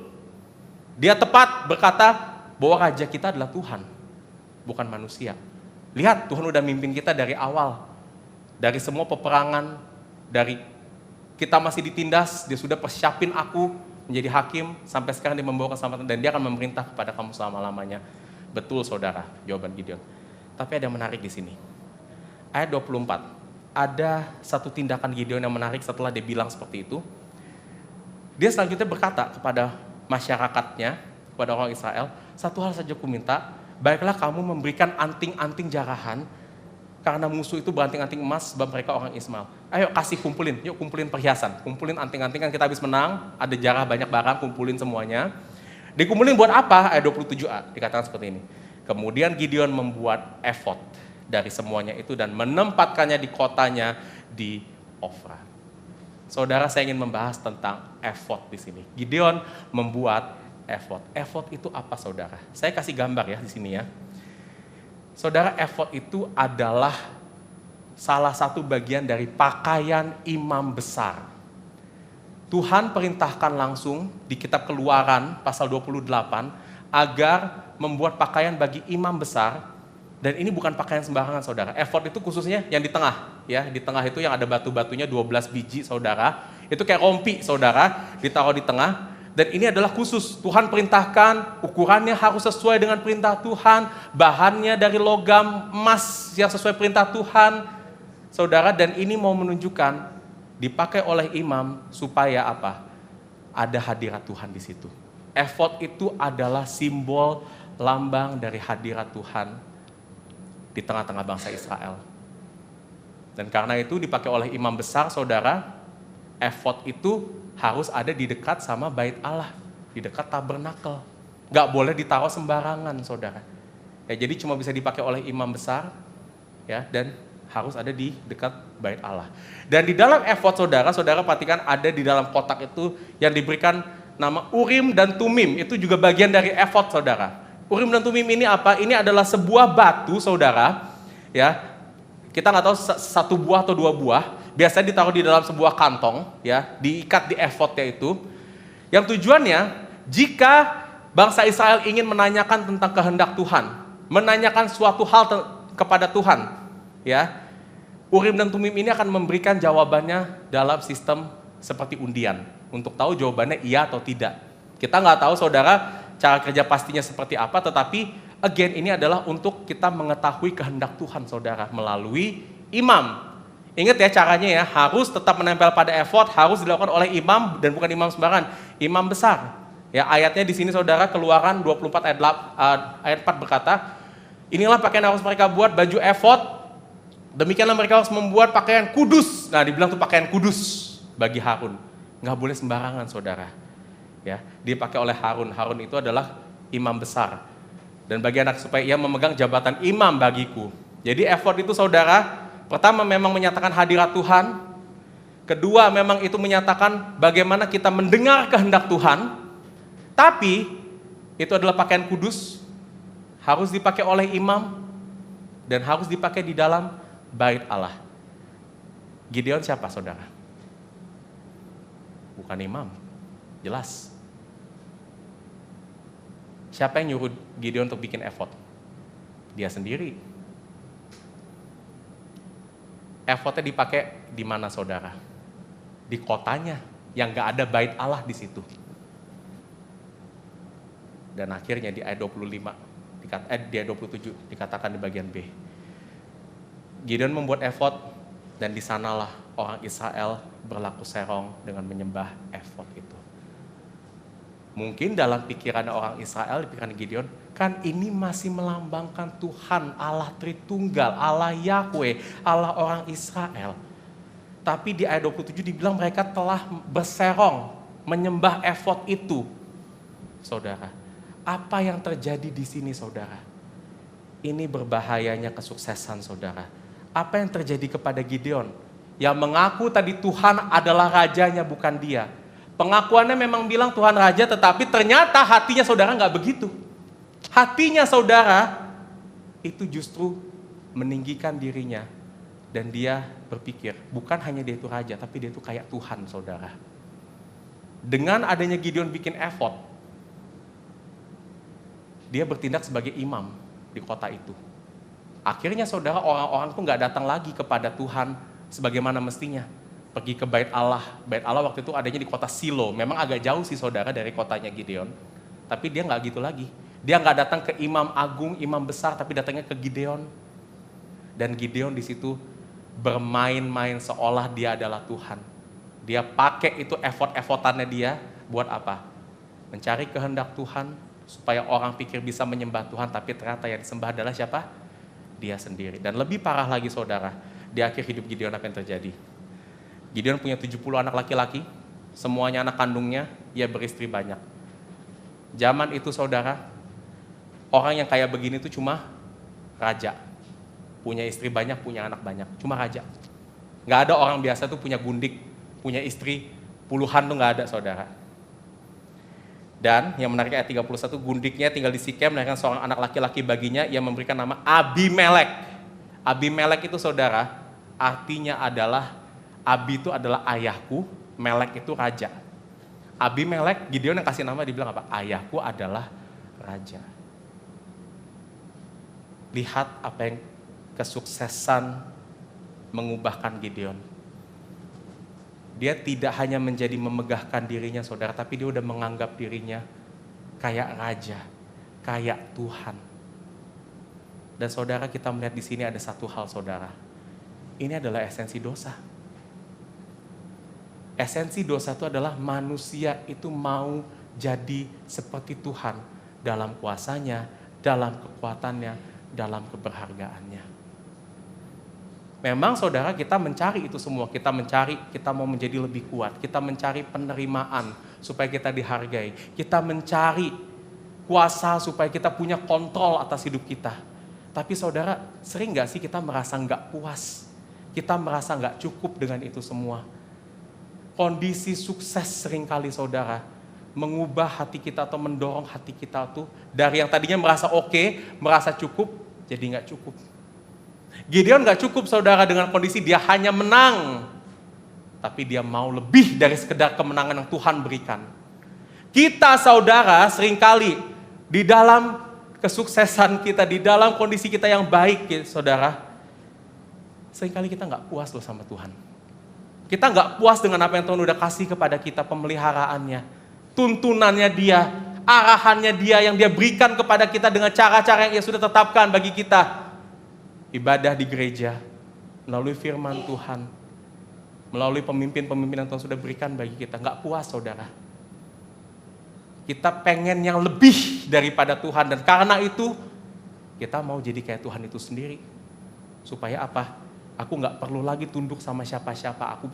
Speaker 2: Dia tepat berkata bahwa raja kita adalah Tuhan, bukan manusia. Lihat, Tuhan udah mimpin kita dari awal. Dari semua peperangan, dari kita masih ditindas, dia sudah persiapin aku menjadi hakim, sampai sekarang dia membawa keselamatan, dan dia akan memerintah kepada kamu selama-lamanya. Betul saudara, jawaban Gideon. Tapi ada yang menarik di sini. Ayat 24, ada satu tindakan Gideon yang menarik setelah dia bilang seperti itu. Dia selanjutnya berkata kepada masyarakatnya, kepada orang Israel, satu hal saja ku minta, baiklah kamu memberikan anting-anting jarahan, karena musuh itu beranting-anting emas, sebab mereka orang Ismail. Ayo kasih kumpulin, yuk kumpulin perhiasan, kumpulin anting-anting, kan kita habis menang, ada jarah banyak barang, kumpulin semuanya. Dikumpulin buat apa? Ayat 27a, dikatakan seperti ini. Kemudian Gideon membuat efod dari semuanya itu dan menempatkannya di kotanya di Ofra. Saudara, saya ingin membahas tentang efod di sini. Gideon membuat efod. Efod itu apa saudara? Saya kasih gambar ya di sini ya. Saudara, efod itu adalah salah satu bagian dari pakaian imam besar. Tuhan perintahkan langsung di kitab Keluaran pasal 28 agar membuat pakaian bagi imam besar. Dan ini bukan pakaian sembarangan saudara. Efod itu khususnya yang di tengah. Ya, di tengah itu yang ada batu-batunya 12 biji saudara. Itu kayak rompi saudara, ditaruh di tengah. Dan ini adalah khusus, Tuhan perintahkan, ukurannya harus sesuai dengan perintah Tuhan, bahannya dari logam emas yang sesuai perintah Tuhan. Saudara, dan ini mau menunjukkan dipakai oleh imam supaya apa? Ada hadirat Tuhan di situ. Efod itu adalah simbol lambang dari hadirat Tuhan di tengah-tengah bangsa Israel. Dan karena itu dipakai oleh imam besar, saudara, efod itu harus ada di dekat sama bait Allah, di dekat tabernakel. Gak boleh ditaruh sembarangan, saudara. Ya, jadi cuma bisa dipakai oleh imam besar, ya, dan harus ada di dekat bait Allah. Dan di dalam efod, saudara perhatikan ada di dalam kotak itu yang diberikan nama Urim dan Tumim. Itu juga bagian dari efod, saudara. Urim dan Tumim ini apa? Ini adalah sebuah batu, saudara. Ya, kita nggak tahu satu buah atau dua buah, biasanya ditaruh di dalam sebuah kantong, ya, diikat di efodnya itu. Yang tujuannya, jika bangsa Israel ingin menanyakan tentang kehendak Tuhan, menanyakan suatu hal kepada Tuhan, ya, Urim dan Tumim ini akan memberikan jawabannya dalam sistem seperti undian, untuk tahu jawabannya iya atau tidak. Kita nggak tahu saudara cara kerja pastinya seperti apa, tetapi again, ini adalah untuk kita mengetahui kehendak Tuhan, saudara, melalui imam. Ingat ya caranya ya, harus tetap menempel pada efod, harus dilakukan oleh imam dan bukan imam sembarangan, imam besar. Ya, ayatnya di sini saudara, Keluaran 24 ayat 4 berkata, inilah pakaian yang harus mereka buat, baju efod, demikianlah mereka harus membuat pakaian kudus. Nah, dibilang tuh pakaian kudus bagi Harun. Nggak boleh sembarangan, saudara. Ya, dipakai oleh Harun. Harun itu adalah imam besar. Dan bagi anak supaya ia memegang jabatan imam bagiku. Jadi efod itu saudara, pertama memang menyatakan hadirat Tuhan. Kedua memang itu menyatakan bagaimana kita mendengar kehendak Tuhan. Tapi itu adalah pakaian kudus, harus dipakai oleh imam, dan harus dipakai di dalam bait Allah. Gideon siapa saudara? Bukan imam, jelas. Siapa yang nyuruh Gideon untuk bikin efod? Dia sendiri. Efodnya dipakai di mana saudara? Di kotanya, yang gak ada bait Allah di situ. Dan akhirnya di ayat 25, di ayat 27 dikatakan di bagian B. Gideon membuat efod dan di sanalah orang Israel berlaku serong dengan menyembah efod itu. Mungkin dalam pikiran orang Israel, di pikiran Gideon, kan ini masih melambangkan Tuhan, Allah Tritunggal, Allah Yahweh, Allah orang Israel. Tapi di ayat 27 dibilang mereka telah berserong, menyembah efod itu. Saudara, apa yang terjadi di sini saudara? Ini berbahayanya kesuksesan saudara. Apa yang terjadi kepada Gideon? Yang mengaku tadi Tuhan adalah rajanya, bukan dia. Pengakuannya memang bilang Tuhan Raja, tetapi ternyata hatinya saudara nggak begitu. Hatinya saudara itu justru meninggikan dirinya. Dan dia berpikir, bukan hanya dia itu Raja, tapi dia itu kayak Tuhan saudara. Dengan adanya Gideon bikin efod, dia bertindak sebagai imam di kota itu. Akhirnya saudara, orang-orang tuh nggak datang lagi kepada Tuhan sebagaimana mestinya. Pergi ke bait Allah. Bait Allah waktu itu adanya di kota Silo. Memang agak jauh sih saudara dari kotanya Gideon. Tapi dia nggak gitu lagi. Dia nggak datang ke imam agung, imam besar, tapi datangnya ke Gideon. Dan Gideon di situ bermain-main seolah dia adalah Tuhan. Dia pakai itu efod-efodannya dia buat apa? Mencari kehendak Tuhan supaya orang pikir bisa menyembah Tuhan, tapi ternyata yang disembah adalah siapa? Dia sendiri. Dan lebih parah lagi saudara, di akhir hidup Gideon apa yang terjadi? Gideon punya 70 anak laki-laki, semuanya anak kandungnya, ia beristri banyak. Zaman itu saudara, orang yang kayak begini tuh cuma raja. Punya istri banyak, punya anak banyak, cuma raja. Nggak ada orang biasa tuh punya gundik, punya istri puluhan tuh nggak ada saudara. Dan yang menarik ayat 31, gundiknya tinggal di Sikem, melahirkan seorang anak laki-laki baginya, ia memberikan nama Abimelek. Abimelek itu saudara, artinya adalah Abi itu adalah ayahku, Melek itu raja. Abimelek, Gideon yang kasih nama dibilang apa? Ayahku adalah raja. Lihat apa yang kesuksesan mengubahkan Gideon. Dia tidak hanya menjadi memegahkan dirinya saudara, tapi dia udah menganggap dirinya kayak raja, kayak Tuhan. Dan saudara, kita melihat di sini ada satu hal saudara. Ini adalah esensi dosa. Esensi dosa itu adalah manusia itu mau jadi seperti Tuhan dalam kuasanya, dalam kekuatannya, dalam keberhargaannya. Memang saudara, kita mencari itu semua, kita mau menjadi lebih kuat, kita mencari penerimaan supaya kita dihargai, kita mencari kuasa supaya kita punya kontrol atas hidup kita. Tapi saudara, sering gak sih kita merasa gak puas, kita merasa gak cukup dengan itu semua. Kondisi sukses seringkali saudara mengubah hati kita atau mendorong hati kita tuh dari yang tadinya merasa oke, merasa cukup, jadi nggak cukup. Gideon gak cukup saudara dengan kondisi dia hanya menang. Tapi dia mau lebih dari sekedar kemenangan yang Tuhan berikan. Kita saudara seringkali di dalam kesuksesan kita, di dalam kondisi kita yang baik saudara, seringkali kita gak puas loh sama Tuhan. Kita gak puas dengan apa yang Tuhan udah kasih kepada kita, pemeliharaannya, tuntunannya dia, arahannya dia yang dia berikan kepada kita dengan cara-cara yang ia sudah tetapkan bagi kita. Ibadah di gereja, melalui firman Tuhan, melalui pemimpin-pemimpin yang Tuhan sudah berikan bagi kita. Gak puas saudara. Kita pengen yang lebih daripada Tuhan. Dan karena itu, kita mau jadi kayak Tuhan itu sendiri. Supaya apa? Aku gak perlu lagi tunduk sama siapa-siapa. Aku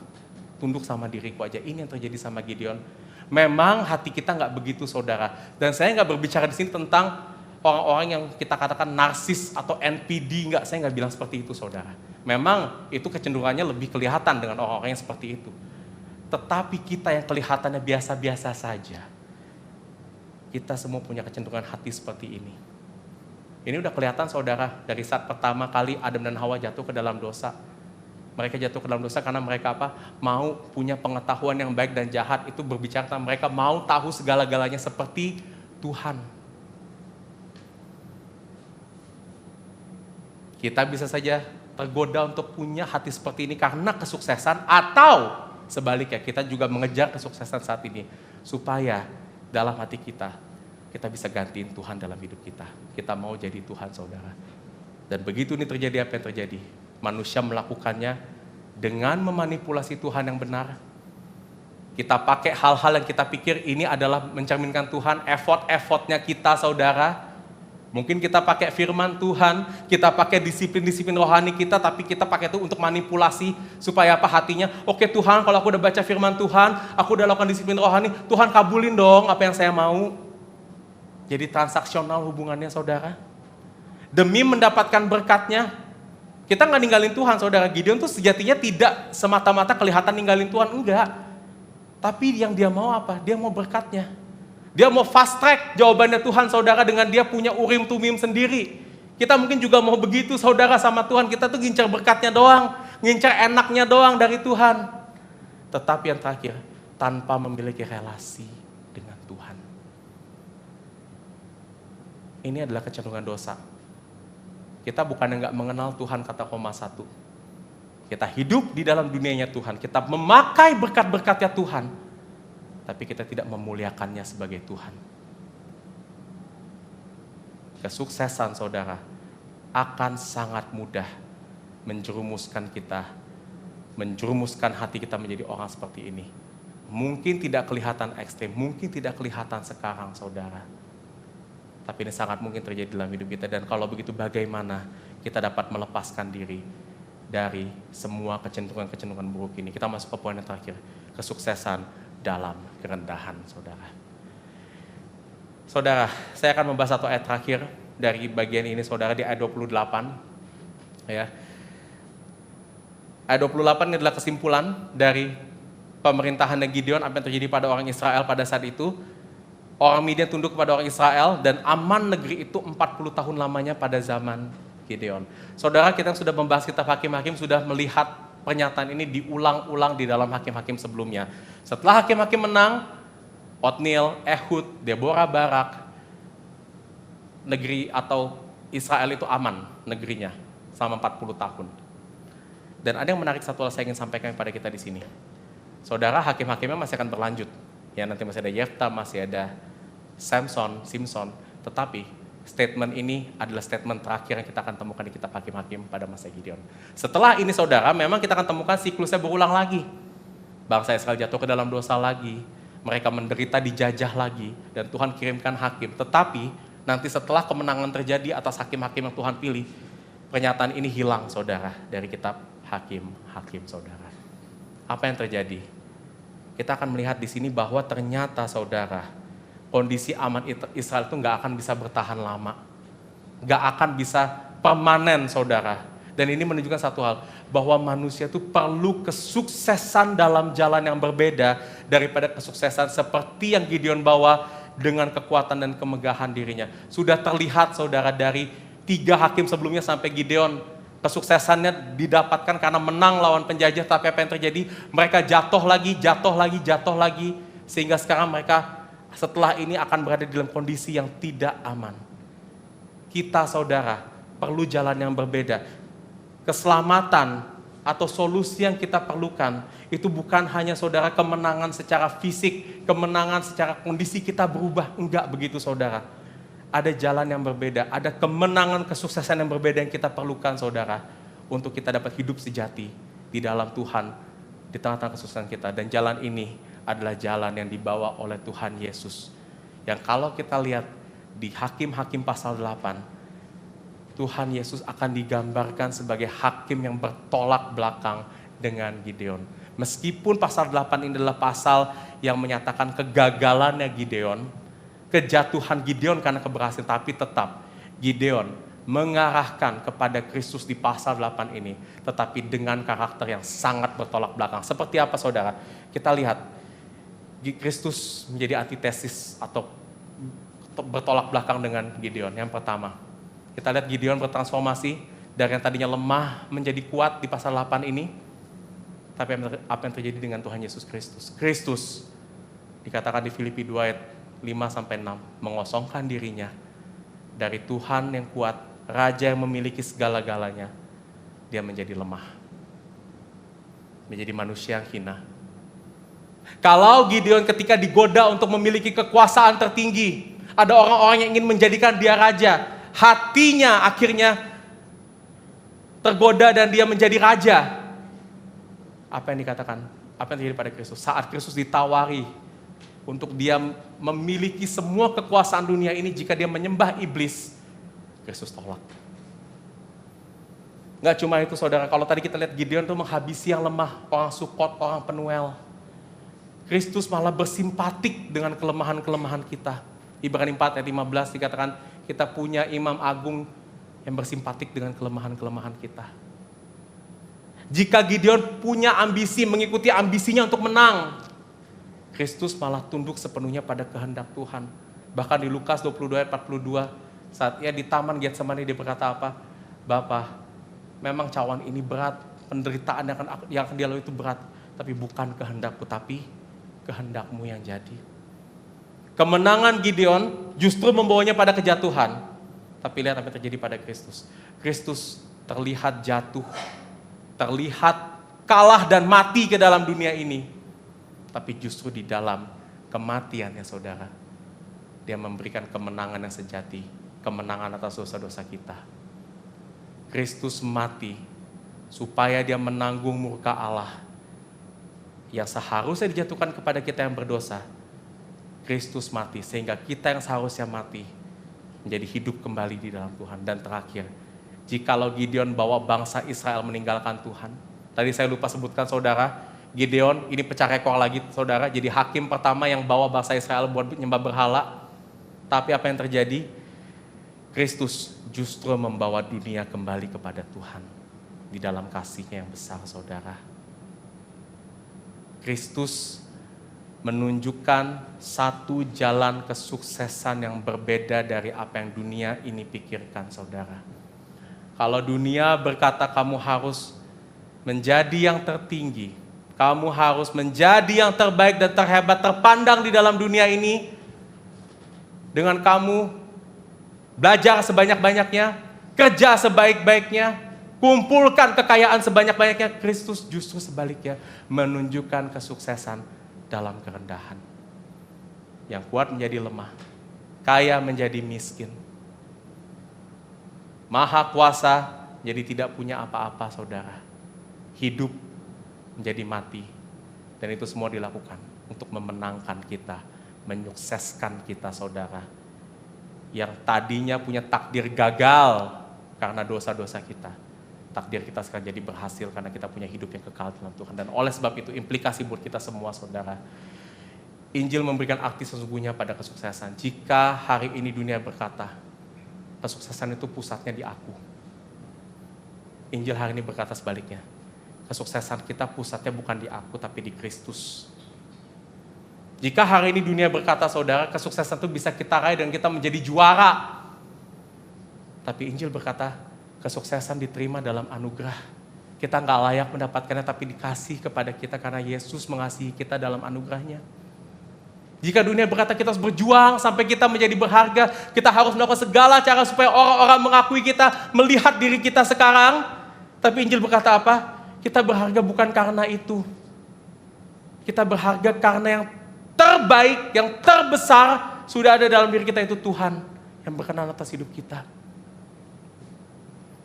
Speaker 2: tunduk sama diriku aja. Ini yang terjadi sama Gideon. Memang hati kita gak begitu saudara. Dan saya gak berbicara di sini tentang orang-orang yang kita katakan narsis atau NPD. Saya gak bilang seperti itu saudara. Memang itu kecenderungannya lebih kelihatan dengan orang-orang yang seperti itu. Tetapi kita yang kelihatannya biasa-biasa saja, kita semua punya kecenderungan hati seperti ini. Ini udah kelihatan saudara, dari saat pertama kali Adam dan Hawa jatuh ke dalam dosa. Mereka jatuh ke dalam dosa karena mereka apa? Mau punya pengetahuan yang baik dan jahat. Itu berbicara tentang mereka mau tahu segala-galanya seperti Tuhan. Kita bisa saja tergoda untuk punya hati seperti ini karena kesuksesan, atau sebaliknya kita juga mengejar kesuksesan saat ini supaya dalam hati kita bisa gantiin Tuhan dalam hidup kita. Kita mau jadi Tuhan saudara. Dan begitu ini terjadi, apa yang terjadi? Manusia melakukannya dengan memanipulasi Tuhan yang benar. Kita pakai hal-hal yang kita pikir ini adalah mencerminkan Tuhan, effort-effortnya kita saudara. Mungkin kita pakai firman Tuhan, kita pakai disiplin-disiplin rohani kita, tapi kita pakai itu untuk manipulasi supaya apa hatinya? Oke Tuhan, kalau aku udah baca firman Tuhan, aku udah lakukan disiplin rohani, Tuhan kabulin dong apa yang saya mau. Jadi transaksional hubungannya saudara. Demi mendapatkan berkatnya, kita nggak ninggalin Tuhan saudara. Gideon tuh sejatinya tidak semata-mata kelihatan ninggalin Tuhan, enggak. Tapi yang dia mau apa? Dia mau berkatnya. Dia mau fast track jawabannya Tuhan saudara dengan dia punya urim tumim sendiri. Kita mungkin juga mau begitu saudara sama Tuhan. Kita tuh ngincar berkatnya doang, ngincar enaknya doang dari Tuhan. Tetapi yang terakhir, tanpa memiliki relasi dengan Tuhan. Ini adalah kecenderungan dosa. Kita bukan nggak mengenal Tuhan kata koma satu. Kita hidup di dalam dunianya Tuhan. Kita memakai berkat-berkatnya Tuhan. Tapi kita tidak memuliakannya sebagai Tuhan. Kesuksesan saudara akan sangat mudah menjerumuskan kita, menjerumuskan hati kita menjadi orang seperti ini. Mungkin tidak kelihatan ekstrim, mungkin tidak kelihatan sekarang saudara. Tapi ini sangat mungkin terjadi dalam hidup kita. Dan kalau begitu bagaimana kita dapat melepaskan diri dari semua kecenderungan-kecenderungan buruk ini. Kita masuk ke poin yang terakhir, kesuksesan dalam kerendahan saudara. Saudara, saya akan membahas satu ayat terakhir dari bagian ini saudara di ayat 28. Ya. Ayat 28 ini adalah kesimpulan dari pemerintahan Gideon, apa yang terjadi pada orang Israel pada saat itu. Orang Midian tunduk kepada orang Israel dan aman negeri itu 40 tahun lamanya pada zaman Gideon. Saudara, kita yang sudah membahas kitab Hakim-Hakim sudah melihat pernyataan ini diulang-ulang di dalam Hakim-Hakim sebelumnya. Setelah Hakim-Hakim menang, Otniel, Ehud, Deborah, Barak, negeri atau Israel itu aman negerinya selama 40 tahun. Dan ada yang menarik satu hal saya ingin sampaikan kepada kita di sini. Saudara, Hakim-Hakimnya masih akan berlanjut. Ya, nanti masih ada Yefta, masih ada Simpson, tetapi statement ini adalah statement terakhir yang kita akan temukan di kitab Hakim-Hakim pada masa Gideon. Setelah ini saudara, memang kita akan temukan siklusnya berulang lagi. Bangsa Israel jatuh ke dalam dosa lagi, mereka menderita dijajah lagi, dan Tuhan kirimkan hakim. Tetapi nanti setelah kemenangan terjadi atas hakim-hakim yang Tuhan pilih, pernyataan ini hilang saudara dari kitab Hakim-Hakim saudara. Apa yang terjadi? Kita akan melihat di sini bahwa ternyata saudara, kondisi aman Israel itu nggak akan bisa bertahan lama. Nggak akan bisa permanen saudara. Dan ini menunjukkan satu hal, bahwa manusia itu perlu kesuksesan dalam jalan yang berbeda daripada kesuksesan seperti yang Gideon bawa dengan kekuatan dan kemegahan dirinya. Sudah terlihat saudara dari 3 hakim sebelumnya sampai Gideon. Kesuksesannya didapatkan karena menang lawan penjajah, tapi apa yang terjadi? Mereka jatuh lagi, sehingga sekarang mereka setelah ini akan berada dalam kondisi yang tidak aman. Kita saudara perlu jalan yang berbeda. Keselamatan atau solusi yang kita perlukan itu bukan hanya saudara kemenangan secara fisik, kemenangan secara kondisi kita berubah, enggak begitu saudara. Ada jalan yang berbeda, ada kemenangan kesuksesan yang berbeda yang kita perlukan saudara, untuk kita dapat hidup sejati di dalam Tuhan, di tengah-tengah kesuksesan kita. Dan jalan ini adalah jalan yang dibawa oleh Tuhan Yesus, yang kalau kita lihat di Hakim-Hakim pasal 8, Tuhan Yesus akan digambarkan sebagai hakim yang bertolak belakang dengan Gideon. Meskipun pasal 8 ini adalah pasal yang menyatakan kegagalannya Gideon, kejatuhan Gideon karena keberhasilan, tapi tetap Gideon mengarahkan kepada Kristus di pasal 8 ini, tetapi dengan karakter yang sangat bertolak belakang. Seperti apa saudara? Kita lihat, Kristus menjadi antitesis atau bertolak belakang dengan Gideon. Yang pertama, kita lihat Gideon bertransformasi dari yang tadinya lemah menjadi kuat di pasal 8 ini. Tapi apa yang terjadi dengan Tuhan Yesus Kristus? Kristus dikatakan di Filipi 2 ayat 5-6, mengosongkan dirinya dari Tuhan yang kuat, Raja yang memiliki segala-galanya. Dia menjadi lemah, menjadi manusia yang hina. Kalau Gideon ketika digoda untuk memiliki kekuasaan tertinggi, ada orang-orang yang ingin menjadikan dia raja, hatinya akhirnya tergoda dan dia menjadi raja. Apa yang dikatakan? Apa yang terjadi pada Kristus? Saat Kristus ditawari untuk dia memiliki semua kekuasaan dunia ini, jika dia menyembah iblis, Kristus tolak. Nggak cuma itu saudara, kalau tadi kita lihat Gideon itu menghabisi yang lemah, orang Sukot, orang Penuel. Kristus malah bersimpatik dengan kelemahan-kelemahan kita. Ibrani 4 ayat 15 dikatakan kita punya imam agung yang bersimpatik dengan kelemahan-kelemahan kita. Jika Gideon punya ambisi, mengikuti ambisinya untuk menang, Kristus malah tunduk sepenuhnya pada kehendak Tuhan. Bahkan di Lukas 22 ayat 42, saat ia di taman Getsemani, dia berkata apa? Bapa, memang cawan ini berat, penderitaan yang akan dia lalui itu berat, tapi bukan kehendakku, tapi kehendakmu yang jadi. Kemenangan Gideon justru membawanya pada kejatuhan. Tapi lihat apa yang terjadi pada Kristus. Kristus terlihat jatuh, terlihat kalah dan mati ke dalam dunia ini. Tapi justru di dalam kematiannya saudara, dia memberikan kemenangan yang sejati, kemenangan atas dosa-dosa kita. Kristus mati supaya dia menanggung murka Allah yang seharusnya dijatuhkan kepada kita yang berdosa. Kristus mati sehingga kita yang seharusnya mati menjadi hidup kembali di dalam Tuhan. Dan terakhir, jikalau Gideon bawa bangsa Israel meninggalkan Tuhan, tadi saya lupa sebutkan saudara, Gideon ini pecah rekor lagi saudara, jadi hakim pertama yang bawa bangsa Israel buat menyembah berhala. Tapi apa yang terjadi? Kristus justru membawa dunia kembali kepada Tuhan di dalam kasih-Nya yang besar saudara. Kristus menunjukkan satu jalan kesuksesan yang berbeda dari apa yang dunia ini pikirkan saudara. Kalau dunia berkata kamu harus menjadi yang tertinggi, kamu harus menjadi yang terbaik dan terhebat, terpandang di dalam dunia ini, dengan kamu belajar sebanyak-banyaknya, kerja sebaik-baiknya, kumpulkan kekayaan sebanyak-banyaknya. Kristus justru sebaliknya menunjukkan kesuksesan dalam kerendahan. Yang kuat menjadi lemah, kaya menjadi miskin, maha kuasa jadi tidak punya apa-apa saudara, hidup menjadi mati. Dan itu semua dilakukan untuk memenangkan kita, menyukseskan kita saudara, yang tadinya punya takdir gagal karena dosa-dosa kita. Takdir kita sekarang jadi berhasil karena kita punya hidup yang kekal dalam Tuhan. Dan oleh sebab itu implikasi buat kita semua saudara, Injil memberikan arti sesungguhnya pada kesuksesan. Jika hari ini dunia berkata kesuksesan itu pusatnya di aku, Injil hari ini berkata sebaliknya. Kesuksesan kita pusatnya bukan di aku tapi di Kristus. Jika hari ini dunia berkata saudara kesuksesan itu bisa kita raih dan kita menjadi juara, tapi Injil berkata Kesuksesan diterima dalam anugerah. Kita nggak layak mendapatkannya, tapi dikasih kepada kita karena Yesus mengasihi kita dalam anugerahnya. Jika dunia berkata kita harus berjuang sampai kita menjadi berharga, kita harus melakukan segala cara supaya orang-orang mengakui kita, melihat diri kita sekarang. Tapi Injil berkata apa? Kita berharga bukan karena itu. Kita berharga karena yang terbaik, yang terbesar sudah ada dalam diri kita, itu Tuhan yang berkenan atas hidup kita.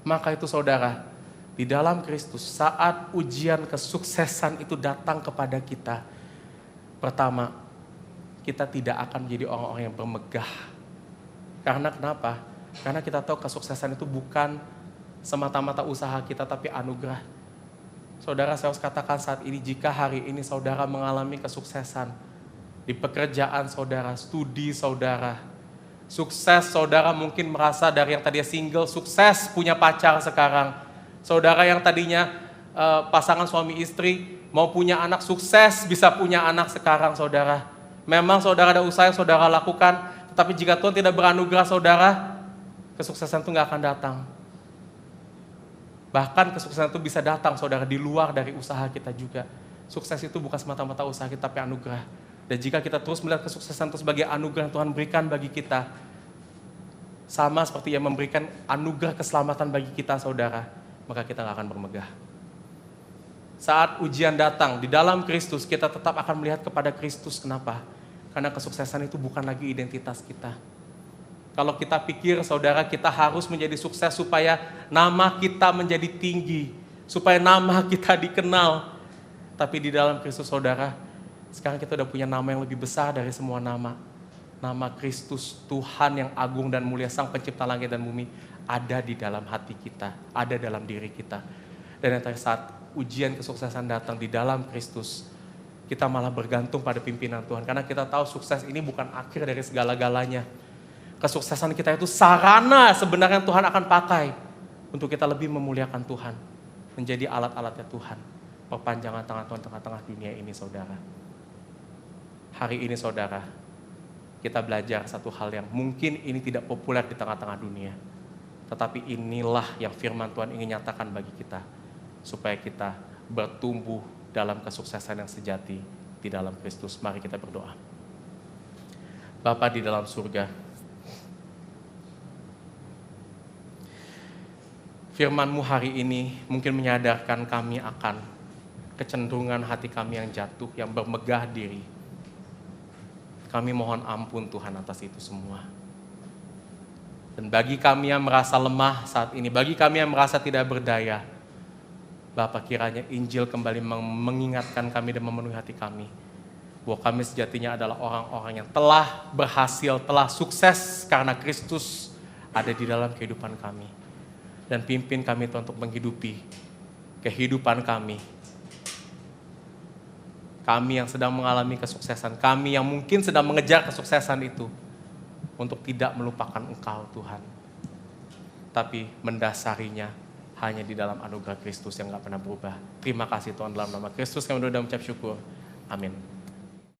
Speaker 2: Maka itu saudara, di dalam Kristus saat ujian kesuksesan itu datang kepada kita, pertama, kita tidak akan menjadi orang-orang yang bermegah. Karena kenapa? Karena kita tahu kesuksesan itu bukan semata-mata usaha kita, tapi anugerah. Saudara, saya harus katakan saat ini, jika hari ini saudara mengalami kesuksesan di pekerjaan saudara, studi saudara, sukses saudara mungkin merasa dari yang tadinya single, sukses punya pacar sekarang. Saudara yang tadinya pasangan suami istri, mau punya anak, sukses bisa punya anak sekarang saudara. Memang saudara ada usaha yang saudara lakukan, tetapi jika Tuhan tidak beranugerah saudara, kesuksesan itu nggak akan datang. Bahkan kesuksesan itu bisa datang saudara di luar dari usaha kita juga. Sukses itu bukan semata-mata usaha kita, tapi anugerah. Dan jika kita terus melihat kesuksesan itu sebagai anugerah yang Tuhan berikan bagi kita, sama seperti yang memberikan anugerah keselamatan bagi kita saudara, maka kita nggak akan bermegah. Saat ujian datang di dalam Kristus, kita tetap akan melihat kepada Kristus. Kenapa? Karena kesuksesan itu bukan lagi identitas kita. Kalau kita pikir saudara kita harus menjadi sukses supaya nama kita menjadi tinggi, supaya nama kita dikenal. Tapi di dalam Kristus saudara, sekarang kita udah punya nama yang lebih besar dari semua nama. Nama Kristus, Tuhan yang agung dan mulia, Sang Pencipta langit dan bumi, ada di dalam hati kita, ada dalam diri kita. Dan yang saat ujian kesuksesan datang di dalam Kristus, kita malah bergantung pada pimpinan Tuhan. Karena kita tahu sukses ini bukan akhir dari segala-galanya. Kesuksesan kita itu sarana sebenarnya Tuhan akan pakai untuk kita lebih memuliakan Tuhan. Menjadi alat-alatnya Tuhan. Perpanjangan tangan Tuhan tengah-tengah dunia ini saudara. Hari ini saudara, kita belajar satu hal yang mungkin ini tidak populer di tengah-tengah dunia. Tetapi inilah yang firman Tuhan ingin nyatakan bagi kita. Supaya kita bertumbuh dalam kesuksesan yang sejati di dalam Kristus. Mari kita berdoa. Bapa di dalam surga, firman-Mu hari ini mungkin menyadarkan kami akan kecenderungan hati kami yang jatuh, yang bermegah diri. Kami mohon ampun Tuhan atas itu semua. Dan bagi kami yang merasa lemah saat ini, bagi kami yang merasa tidak berdaya, Bapa, kiranya Injil kembali mengingatkan kami dan memenuhi hati kami, bahwa kami sejatinya adalah orang-orang yang telah berhasil, telah sukses karena Kristus ada di dalam kehidupan kami. Dan pimpin kami Tuhan untuk menghidupi kehidupan kami. Kami yang sedang mengalami kesuksesan, kami yang mungkin sedang mengejar kesuksesan itu, untuk tidak melupakan Engkau Tuhan. Tapi mendasarinya hanya di dalam anugerah Kristus yang gak pernah berubah. Terima kasih Tuhan, dalam nama Kristus kami berdoa dan mengucap syukur. Amin.